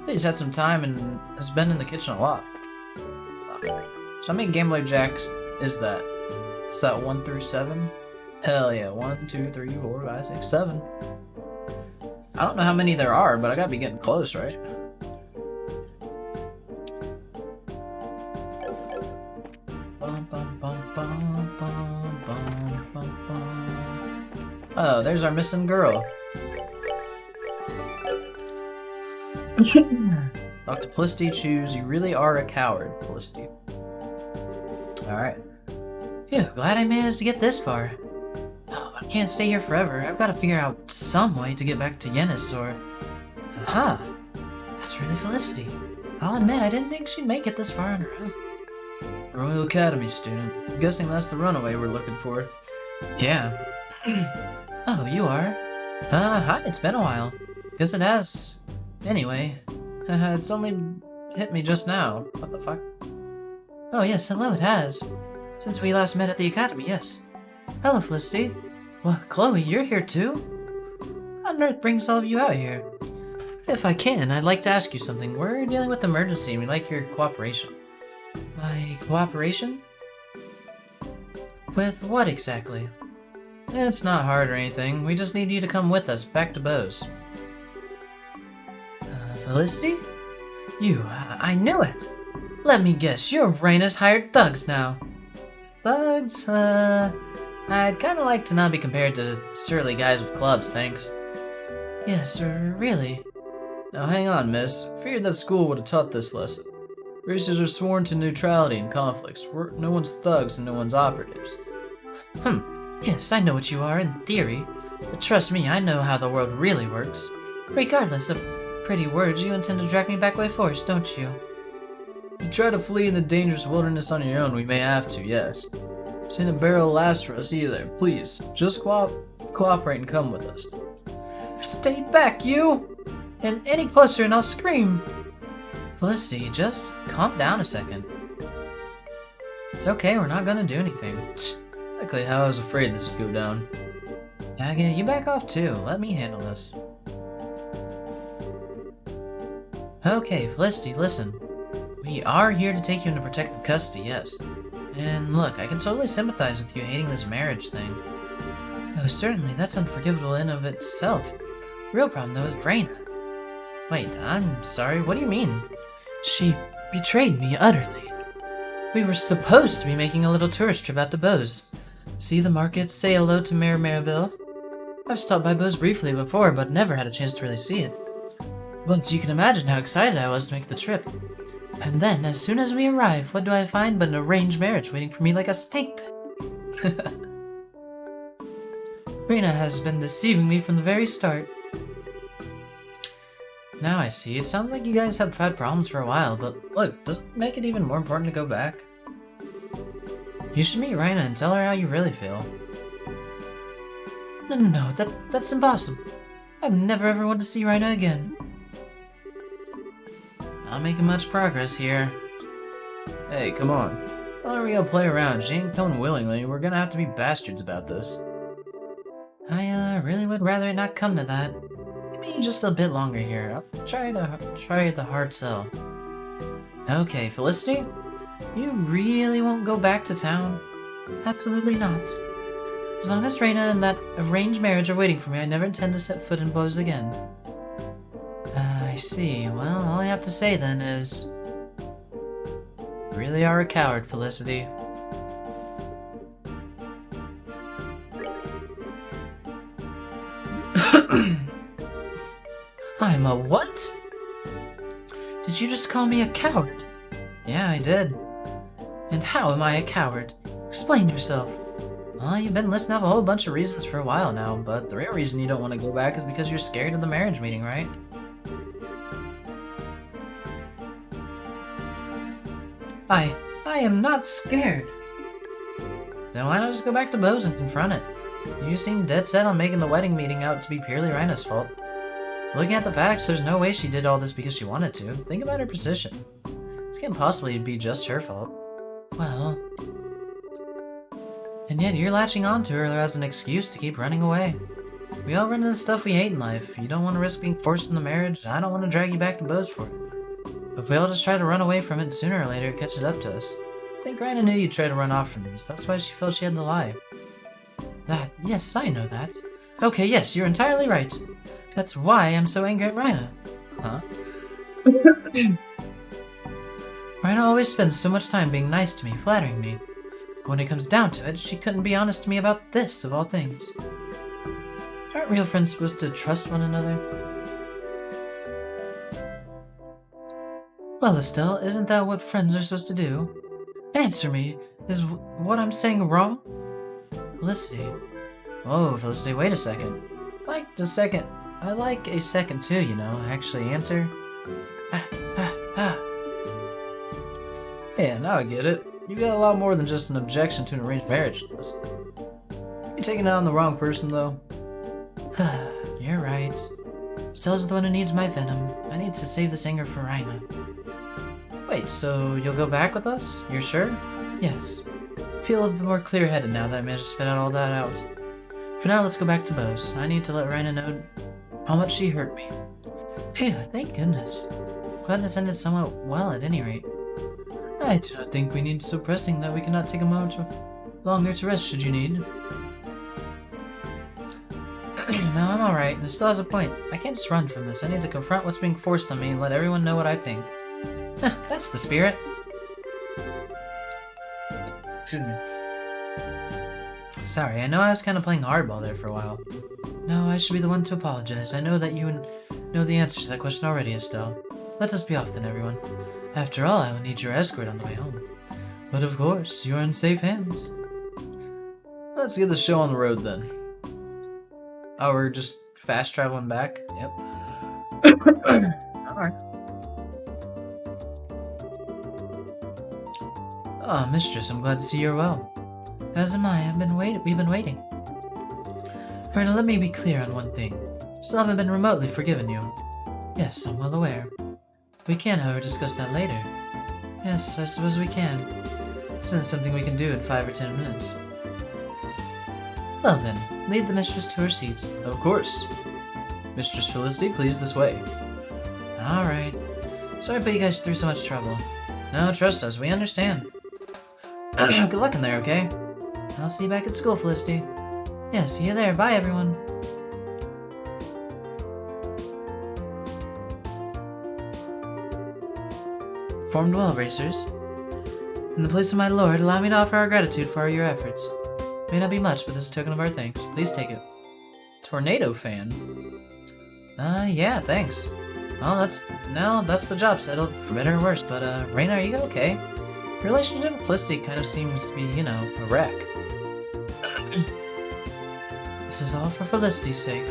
He's had some time and has been in the kitchen a lot. So how many Gambler Jacks is that? Is that 1 through 7? Hell yeah, 1, 2, 3, 4, 5, 6, 7. I don't know how many there are, but I gotta be getting close, right? Oh, there's our missing girl. Dr. Felicity, choose. You really are a coward, Felicity. Alright. Phew, glad I managed to get this far. Oh, I can't stay here forever. I've got to figure out some way to get back to Yenis or... Aha! That's really Felicity. I'll admit, I didn't think she'd make it this far on her own. Royal Academy student. I'm guessing that's the runaway we're looking for. Yeah. Oh, you are? Hi, it's been a while. Guess it has. Anyway, It's only hit me just now. What the fuck? Oh yes, hello, it has. Since we last met at the academy, yes. Hello, Felicity. Well, Chloe, you're here too? What on earth brings all of you out here? If I can, I'd like to ask you something. We're dealing with an emergency and we'd like your cooperation. My cooperation? With what exactly? It's not hard or anything. We just need you to come with us back to Bose. Felicity? I knew it! Let me guess, you're Raina's hired thugs now. Thugs? I'd kinda like to not be compared to surly guys with clubs, thanks. Yes, really? Now hang on, miss. Feared that school would have taught this lesson. Racers are sworn to neutrality in conflicts. No one's thugs and no one's operatives. Yes, I know what you are in theory. But trust me, I know how the world really works. Regardless of pretty words, you intend to drag me back by force, don't you? You try to flee in the dangerous wilderness on your own, we may have to, yes. This ain't a barrel of laughs for us either. Please, just cooperate and come with us. Stay back, you! And any closer and I'll scream! Felicity, just calm down a second. It's okay, we're not gonna do anything. Exactly how I was afraid this would go down. Aga, you back off too. Let me handle this. Okay, Felicity, listen. We are here to take you into protective custody, yes. And look, I can totally sympathize with you hating this marriage thing. Oh, certainly, that's unforgivable in of itself. Real problem, though, is Raina. Wait, I'm sorry, what do you mean? She betrayed me utterly. We were supposed to be making a little tourist trip out to Bose. See the market, say hello to Mayor Maribel. I've stopped by Bose briefly before, but never had a chance to really see it. But you can imagine how excited I was to make the trip. And then, as soon as we arrive, what do I find but an arranged marriage waiting for me like a snake pit? Raina has been deceiving me from the very start. Now I see. It sounds like you guys have had problems for a while, but look, doesn't it make it even more important to go back? You should meet Raina and tell her how you really feel. No, that's impossible. I've never ever want to see Raina again. Not making much progress here. Hey, come on. Why are we gonna play around? She ain't coming willingly. We're gonna have to be bastards about this. I really would rather it not come to that. Maybe just a bit longer here. I'll try the hard sell. Okay, Felicity? You really won't go back to town? Absolutely not. As long as Raina and that arranged marriage are waiting for me, I never intend to set foot in Bose again. I see. Well, all I have to say then is... You really are a coward, Felicity. I'm a what? Did you just call me a coward? Yeah, I did. And how am I a coward? Explain yourself. Well, you've been listing off a whole bunch of reasons for a while now, but the real reason you don't want to go back is because you're scared of the marriage meeting, right? I am not scared. Then why not just go back to Bose and confront it? You seem dead set on making the wedding meeting out to be purely Raina's fault. Looking at the facts, there's no way she did all this because she wanted to. Think about her position. This can't possibly be just her fault. Well... And yet you're latching onto her as an excuse to keep running away. We all run into stuff we hate in life. You don't want to risk being forced into marriage, I don't want to drag you back to Bose for it. But if we all just try to run away from it, sooner or later it catches up to us. I think Raina knew you'd try to run off from this. That's why she felt she had to lie. Yes, I know that. Okay, yes, you're entirely right. That's why I'm so angry at Raina. Huh? Raina always spends so much time being nice to me, flattering me. But when it comes down to it, she couldn't be honest to me about this, of all things. Aren't real friends supposed to trust one another? Well, Estelle, isn't that what friends are supposed to do? Answer me! Is what I'm saying wrong? Felicity. Oh, Felicity, wait a second. I like a second too, you know. Actually, answer. Yeah, now I get it. You got a lot more than just an objection to an arranged marriage. You're taking it on the wrong person, though. You're right. Just Estelle's the one who needs my venom. I need to save this anger for Rhina. Wait, so you'll go back with us? You're sure? Yes. I feel a bit more clear-headed now that I managed to spit out all that out. For now, let's go back to Bose. I need to let Rhina know how much she hurt me. Phew, thank goodness. Glad this ended somewhat well at any rate. I do not think we need so pressing that we cannot take a moment longer to rest should you need. No, I'm alright, and it still has a point. I can't just run from this. I need to confront what's being forced on me and let everyone know what I think. That's the spirit. Excuse me. Sorry, I know I was kind of playing hardball there for a while. No, I should be the one to apologize. I know that you know the answer to that question already, Estelle. Let us be off then, everyone. After all, I will need your escort on the way home. But of course, you're in safe hands. Let's get the show on the road then. Oh, we're just fast traveling back? Yep. Alright. Ah, mistress, I'm glad to see you're well. As am I. We've been waiting. Rhina, let me be clear on one thing. Still haven't been remotely forgiven you. Yes, I'm well aware. We can, however, discuss that later. Yes, I suppose we can. This isn't something we can do in 5 or 10 minutes. Well then, lead the mistress to her seat. Of course. Mistress Felicity, please this way. Alright. Sorry to put you guys through so much trouble. No, trust us, we understand. Good luck in there, okay? I'll see you back at school, Felicity. Yeah, see you there. Bye, everyone. Formed well, racers. In the place of my lord, allow me to offer our gratitude for your efforts. May not be much, but this is a token of our thanks. Please take it. Tornado fan. Yeah, thanks. Well, that's the job settled, for better or worse, but, Rhina, are you okay? Your relationship with Felicity kind of seems to be, you know, a wreck. This is all for Felicity's sake.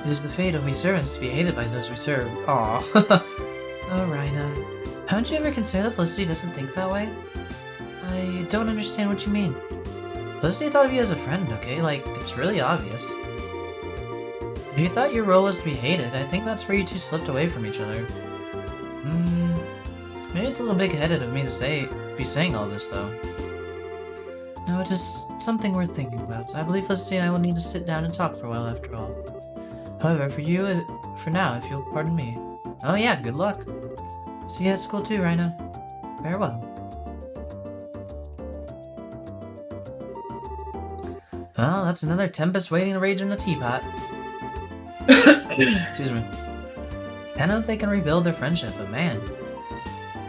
It is the fate of we servants to be hated by those we serve. Aw. Oh, Rhina. Haven't you ever considered that Felicity doesn't think that way? I don't understand what you mean. Felicity thought of you as a friend, okay? Like, it's really obvious. If you thought your role was to be hated, I think that's where you two slipped away from each other. Maybe it's a little big-headed of me to be saying all this, though. No, it is something worth thinking about. I believe Felicity and I will need to sit down and talk for a while after all. However, for now, if you'll pardon me. Oh yeah, good luck. See you at school too, Rhina. Farewell. Well, that's another tempest waiting to rage in the teapot. Excuse me. I know they can rebuild their friendship, but man,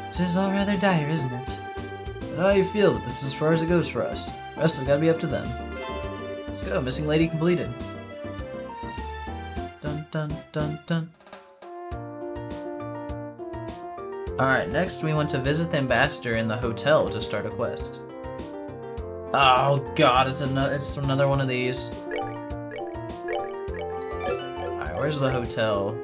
it is all rather dire, isn't it? I don't know how you feel, but this is as far as it goes for us. The rest has got to be up to them. Let's go. Missing lady completed. Dun dun dun dun. Alright, next we want to visit the ambassador in the hotel to start a quest. Oh god, it's another one of these. Alright, where's the hotel?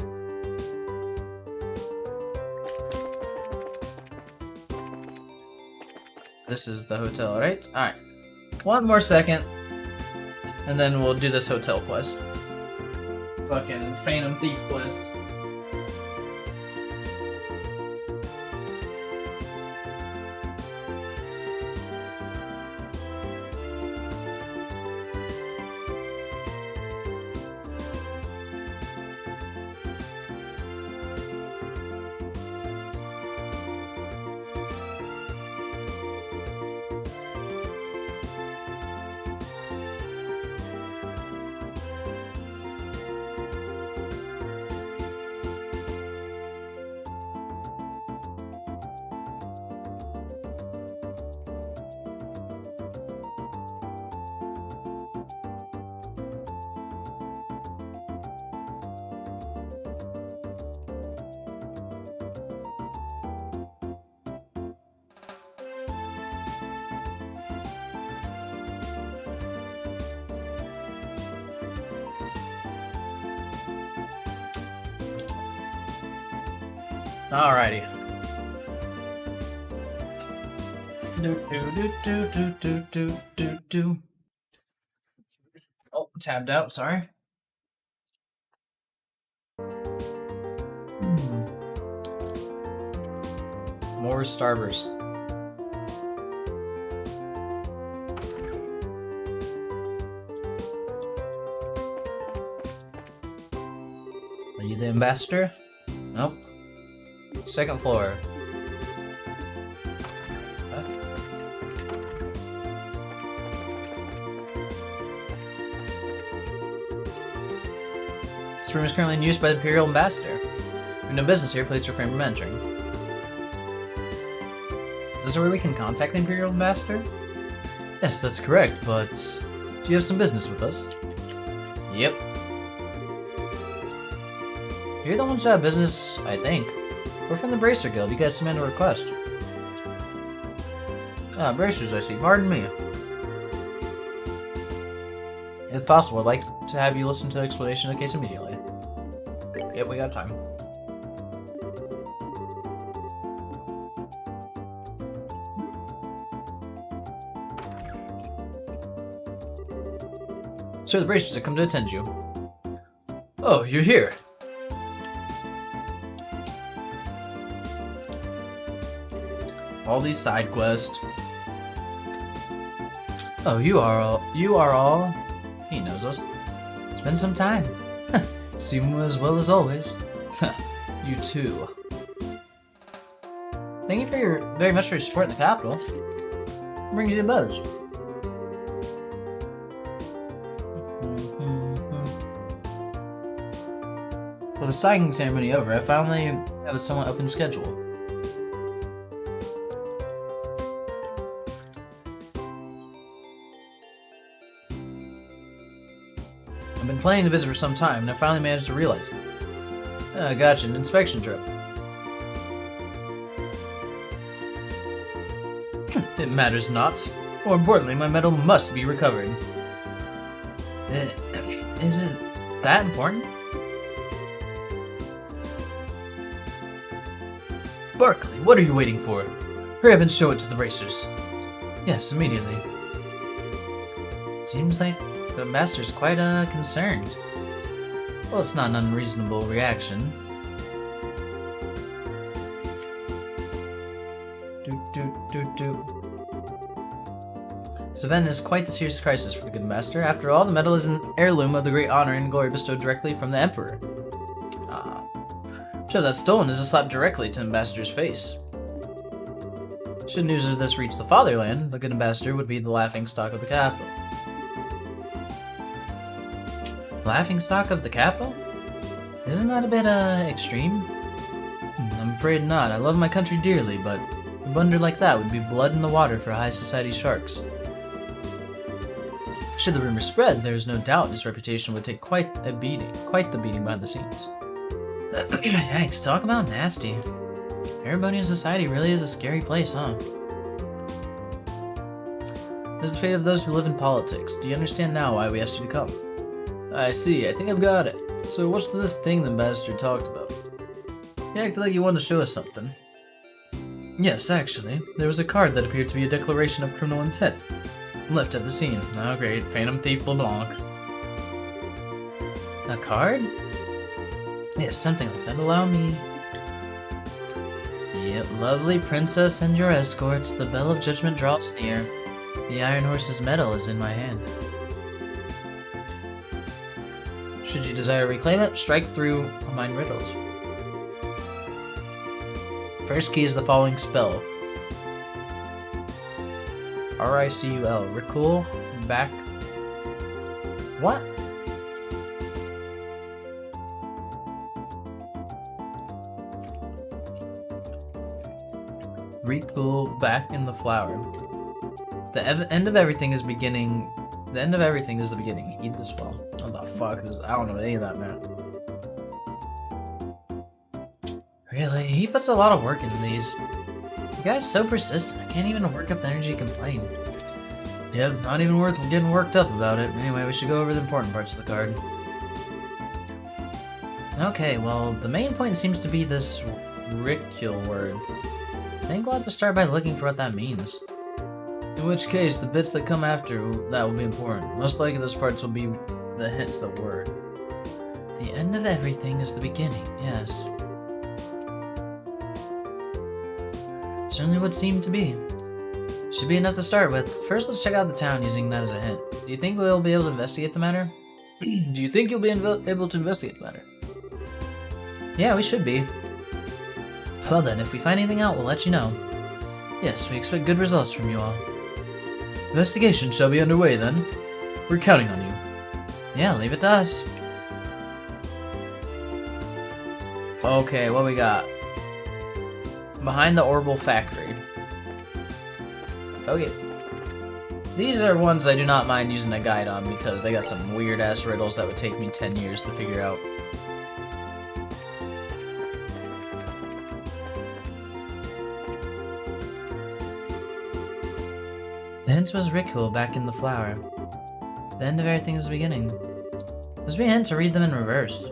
This is the hotel, right? Alright. One more second. And then we'll do this hotel quest. Fucking Phantom Thief quest. Alrighty. Do. Oh, tabbed out, sorry. 4 Starburst. Are you the ambassador? Nope. Second floor. Huh? This room is currently in use by the Imperial Ambassador. We have no business here, please refrain from entering. Is this where we can contact the Imperial Ambassador? Yes, that's correct, but do you have some business with us? Yep. You're the ones who have business, I think. We're from the Bracer Guild. You guys submitted a request. Ah, bracers, I see. Pardon me. If possible, I'd like to have you listen to the explanation of the case immediately. Yep, we got time. Sir, the bracers have come to attend you. Oh, you're here. All these side quests. Oh, you are all. He knows us. It's been some time. Seem as well as always. You too. Thank you very much for your support in the capital. Bring you to Buzz. With the signing ceremony over, I finally have a somewhat open schedule. I've been planning to visit for some time, and I finally managed to realize it. Gotcha, an inspection trip. It matters not. More importantly, my medal must be recovered. Is it that important? Barkley, what are you waiting for? Hurry up and show it to the racers. Yes, immediately. Seems like the master's quite concerned. Well, it's not an unreasonable reaction. This event is quite the serious crisis for the good master. After all, the medal is an heirloom of the great honor and glory bestowed directly from the Emperor. Show that stolen is a slap directly to the ambassador's face. Should news of this reach the fatherland, the good ambassador would be the laughingstock of the capital. Laughingstock of the capital? Isn't that a bit, extreme? I'm afraid not. I love my country dearly, but a blunder like that would be blood in the water for high society sharks. Should the rumor spread, there is no doubt his reputation would take quite the beating behind the scenes. Yikes, talk about nasty. Erebonian society really is a scary place, huh? This is the fate of those who live in politics. Do you understand now why we asked you to come? I see, I think I've got it. So what's this thing the ambassador talked about? He acted like he wanted to show us something. Yes, actually. There was a card that appeared to be a declaration of criminal intent. Left at the scene. Oh great, Phantom Thief LeBlanc. A card? Yes, something like that. Allow me. Yep, lovely princess and your escorts. The bell of judgment draws near. The Iron Horse's medal is in my hand. Should you desire to reclaim it, strike through mine riddles. First key is the following spell. R-I-C-U-L. Recall back. What? Recall back in the flower. The end of everything is beginning. The end of everything is the beginning. Heed this well. What the fuck is? I don't know any of that, man. Really? He puts a lot of work into these. The guy's so persistent. I can't even work up the energy to complain. Yep, not even worth getting worked up about it. Anyway, we should go over the important parts of the card. Okay, well, the main point seems to be this ricule word. I think we'll have to start by looking for what that means. In which case, the bits that come after that will be important. Most likely those parts will be the hints of the word. The end of everything is the beginning, yes. certainly would seem to be. Should be enough to start with. First, let's check out the town using that as a hint. Do you think we'll be able to investigate the matter? Do you think you'll be able to investigate the matter? Yeah, we should be. Well then, if we find anything out, we'll let you know. Yes, we expect good results from you all. Investigation shall be underway then. We're counting on you. Yeah, leave it to us. Okay, what we got? Behind the Orbital Factory. Okay. These are ones I do not mind using a guide on because they got some weird ass riddles that would take me 10 years to figure out. The hint was ritual back in the flower. The end of everything is the beginning. Must be a hint to read them in reverse.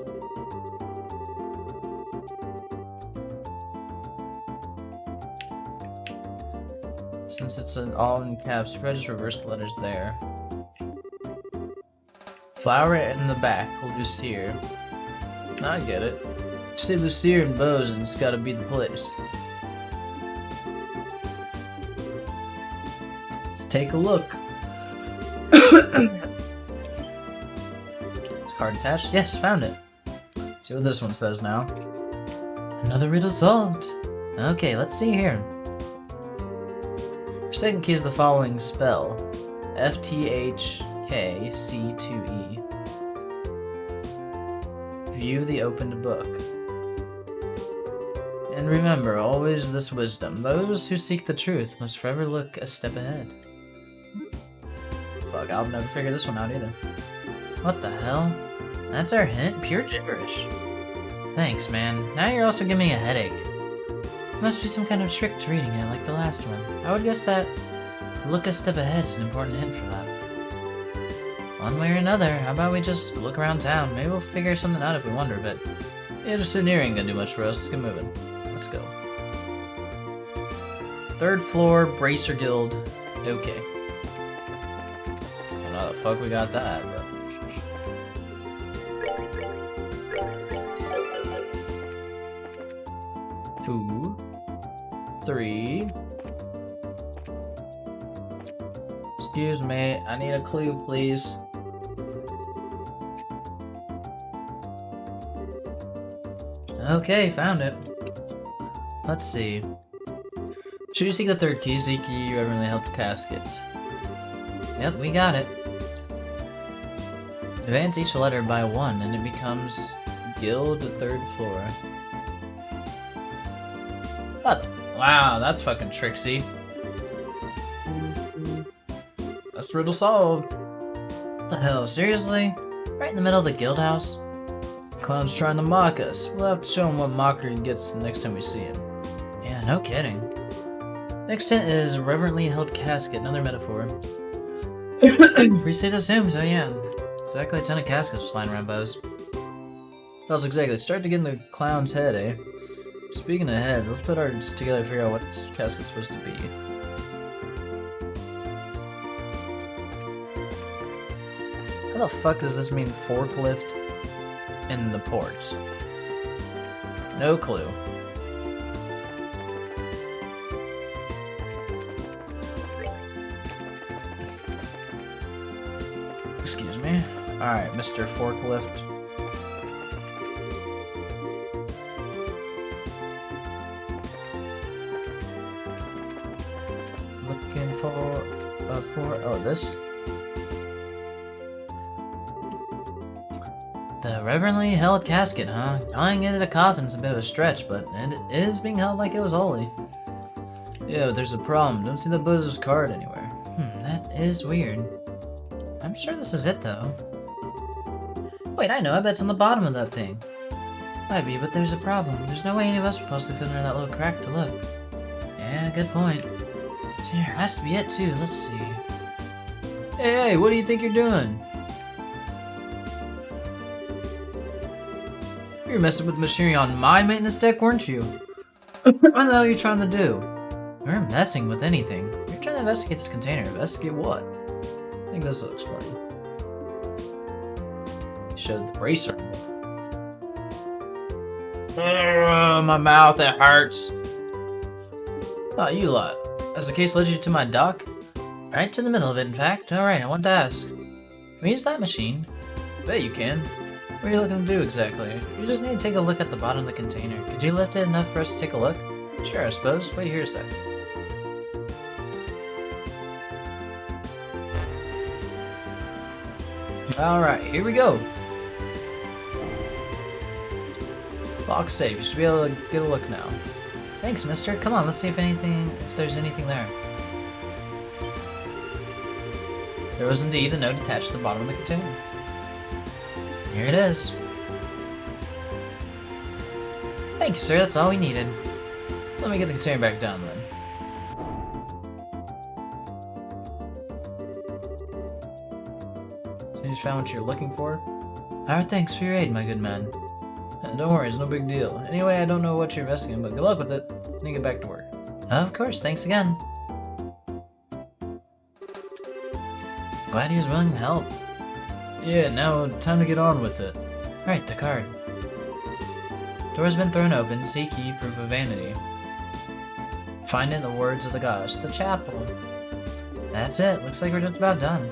Since it's all in caps, you probably just reverse the letters there. Flower in the back, Lucier. I get it. Say Lucier and Bose and it's gotta be the place. Let's take a look. Is card attached? Yes, found it. See what this one says now. Another riddle solved. Okay, let's see here. Your second key is the following spell. FTHKC2E. View the opened book. And remember, always this wisdom. Those who seek the truth must forever look a step ahead. Fuck, I'll never figure this one out either. What the hell? That's our hint? Pure gibberish. Thanks, man. Now you're also giving me a headache. Must be some kind of trick to reading it, like the last one. I would guess that look a step ahead is an important hint for that. One way or another, how about we just look around town? Maybe we'll figure something out if we wonder, but yeah, just sitting here ain't gonna do much for us. Let's get moving. Let's go. 3rd floor, Bracer Guild. Okay. I don't know how the fuck we got that, but... 2, 3. Excuse me, I need a clue, please. Okay, found it. Let's see. Should you seek the 3rd key, seek you reverently held casket. Yep, we got it. Advance each letter by 1 and it becomes Guild 3rd floor. What? Wow, that's fucking tricksy. That's riddle solved. What the hell, seriously? Right in the middle of the guild house? Clown's trying to mock us. We'll have to show him what mockery he gets the next time we see him. Yeah, no kidding. Next hint is reverently held casket, another metaphor. Priest assumes, so yeah. Exactly a ton of caskets just lying around Bose. That was exactly. Start to get in the clown's head, eh? Speaking of heads, let's put ours together and figure out what this casket's supposed to be. How the fuck does this mean forklift in the port? No clue. Excuse me. Alright, Mr. Forklift. Looking for oh, this? The reverently held casket, huh? Tying it in a coffin's a bit of a stretch, but it is being held like it was holy. Yeah, but there's a problem. Don't see the Buzz's card anywhere. That is weird. I'm sure this is it, though. Wait, I know. I bet it's on the bottom of that thing. Might be, but there's a problem. There's no way any of us would possibly fit under that little crack to look. Yeah, good point. Here, has to be it, too. Let's see. Hey, what do you think you're doing? You were messing with the machinery on my maintenance deck, weren't you? What the hell are you trying to do? We're messing with anything. You're trying to investigate this container. Investigate what? I think this will explain. Showed the bracer. My mouth, it hurts. Ah, you lot. Has the case led you to my dock? Right to the middle of it, in fact. Alright, I want to ask. Can we use that machine? Bet you can. What are you looking to do exactly? You just need to take a look at the bottom of the container. Could you lift it enough for us to take a look? Sure, I suppose. Wait here a sec. Alright, here we go. Box safe. You should be able to get a look now. Thanks, mister. Come on, let's see if there's anything there. There was indeed a note attached to the bottom of the container. Here it is. Thank you, sir. That's all we needed. Let me get the container back down then. You just found what you're looking for? Alright, thanks for your aid, my good man. Don't worry, it's no big deal. Anyway, I don't know what you're investing in, but good luck with it. Let me get back to work. Of course, thanks again. Glad he was willing to help. Yeah, now time to get on with it. Right, the card. Door's been thrown open. See key, proof of vanity. Find it in the words of the goddess. The chapel. That's it. Looks like we're just about done.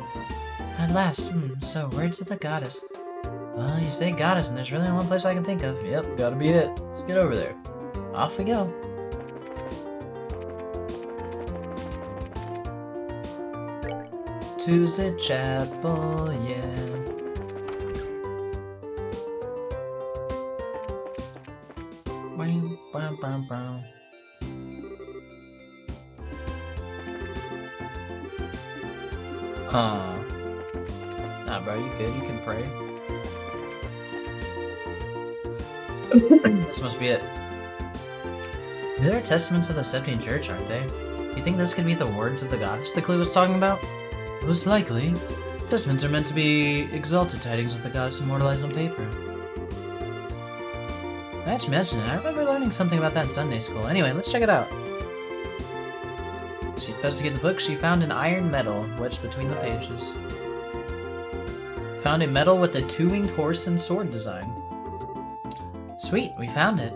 At last. So, words of the goddess. Well, you say goddess, and there's really only one place I can think of. Yep, gotta be it. Let's get over there. Off we go. To the chapel, yeah. Bam, bam, bam. Nah, bro, you good? You can pray. This must be it. These are testaments of the Septine Church, aren't they? You think this could be the words of the goddess the clue was talking about? Most likely. Testaments are meant to be exalted tidings of the goddess immortalized on paper. Now that you mention it, I remember learning something about that in Sunday school. Anyway, let's check it out. She investigated the book. She found an iron medal wedged between the pages. Found a medal with a two-winged horse and sword design. Sweet, we found it.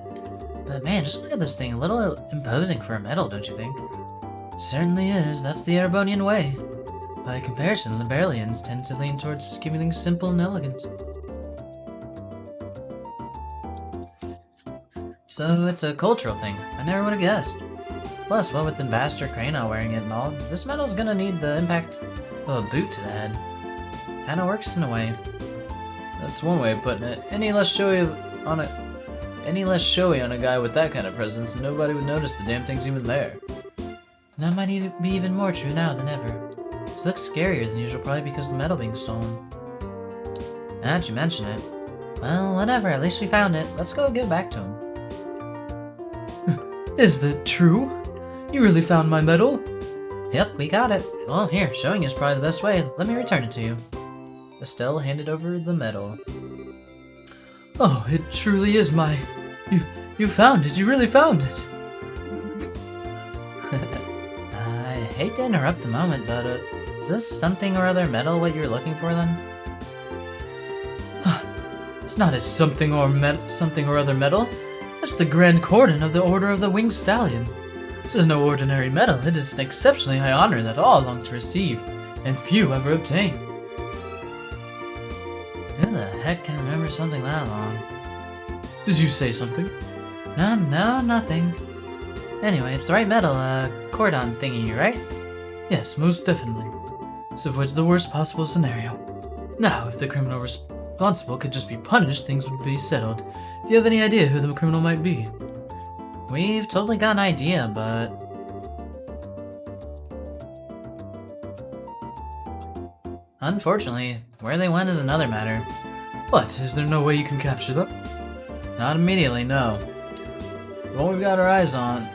But man, just look at this thing. A little imposing for a medal, don't you think? Certainly is. That's the Erebonian way. By comparison, Liberalians tend to lean towards keeping things simple and elegant. So it's a cultural thing. I never would have guessed. Plus, what with Ambassador Crana wearing it and all, this medal's gonna need the impact of a boot to the head. Kinda works in a way. That's one way of putting it. Any less showy on a guy with that kind of presence, and nobody would notice the damn thing's even there. That might be even more true now than ever. This looks scarier than usual, probably because of the medal being stolen. Now that you mention it. Well, whatever, at least we found it. Let's go give it back to him. Is that true? You really found my medal? Yep, we got it. Well, here, showing you is probably the best way. Let me return it to you. Estelle handed over the medal. Oh, it truly is my... You found it. You really found it. I hate to interrupt the moment, but is this something or other medal what you're looking for then? It's not a something or other medal. It's the Grand Cordon of the Order of the Winged Stallion. This is no ordinary medal. It is an exceptionally high honor that all long to receive, and few ever obtain. Who the heck can remember something that long? Did you say something? No, nothing. Anyway, it's the right medal, cordon thingy, right? Yes, most definitely. This avoids the worst possible scenario. Now, if the criminal responsible could just be punished, things would be settled. Do you have any idea who the criminal might be? We've totally got an idea, but... Unfortunately, where they went is another matter. What? Is there no way you can capture them? Not immediately, no. The one we've got our eyes on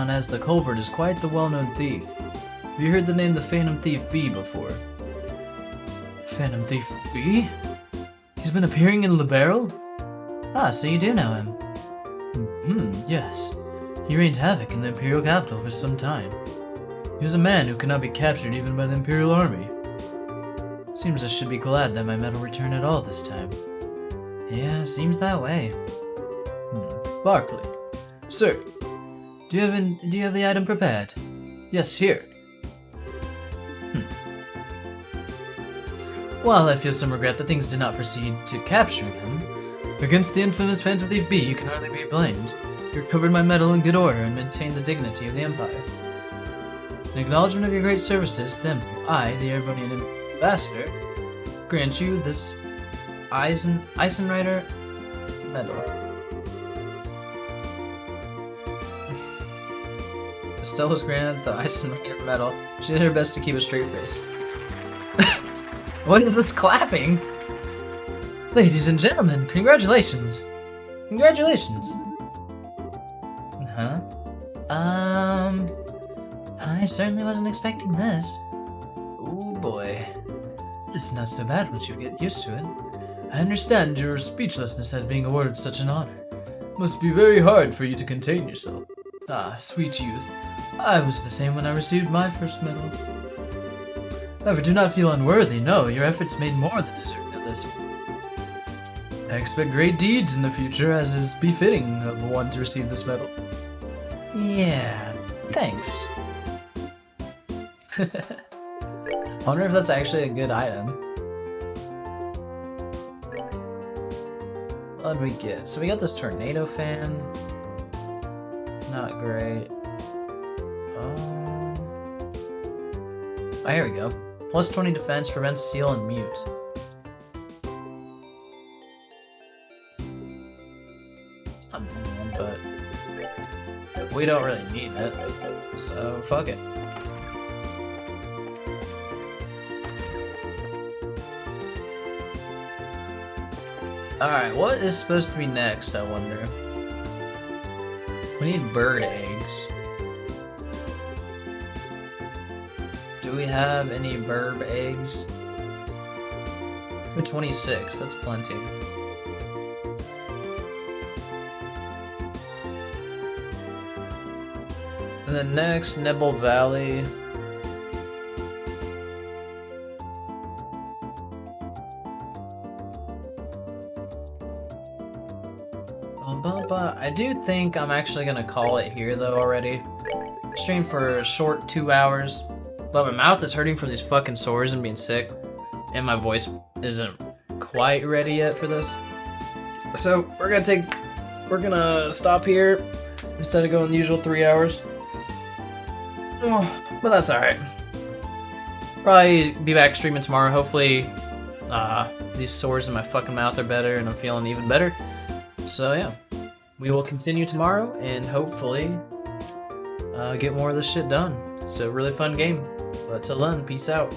as the culprit is quite the well-known thief. Have you heard the name the Phantom Thief B before? Phantom Thief B? He's been appearing in Liberal? Ah, so you do know him. Yes. He rained havoc in the Imperial capital for some time. He was a man who could not be captured even by the Imperial army. Seems I should be glad that my medal returned at all this time. Yeah, seems that way. Barclay. Sir, Do you have the item prepared? Yes, here. While I feel some regret that things did not proceed to capturing him, against the infamous Phantom Thief B, you can hardly be blamed. You recovered my medal in good order and maintained the dignity of the Empire. In acknowledgement of your great services to them, I, the Airbonian ambassador, grant you this Eisenreiter medal. Estelle was granted the Eisenreiter medal. She did her best to keep a straight face. What is this clapping? Ladies and gentlemen, congratulations. Congratulations. Huh? I certainly wasn't expecting this. Oh boy. It's not so bad once you get used to it. I understand your speechlessness at being awarded such an honor. Must be very hard for you to contain yourself. Ah, sweet youth. I was the same when I received my first medal. However, do not feel unworthy. No, your efforts made more than deserving of this. I expect great deeds in the future, as is befitting of one to receive this medal. Yeah, thanks. I wonder if that's actually a good item. What did we get? So we got this tornado fan. Not great. Oh, here we go. Plus 20 defense, prevents seal, and mute. But we don't really need it, so fuck it. Alright, what is supposed to be next, I wonder? We need bird eggs. Do we have any burb eggs? We're 26, that's plenty. And then next, Nibble Valley. I do think I'm actually gonna call it here though already. Stream for a short 2 hours. But my mouth is hurting from these fucking sores and being sick. And my voice isn't quite ready yet for this. So we're gonna stop here instead of going the usual 3 hours. But that's alright. Probably be back streaming tomorrow. Hopefully these sores in my fucking mouth are better and I'm feeling even better. So yeah, we will continue tomorrow and hopefully get more of this shit done. It's a really fun game. But till then, peace out.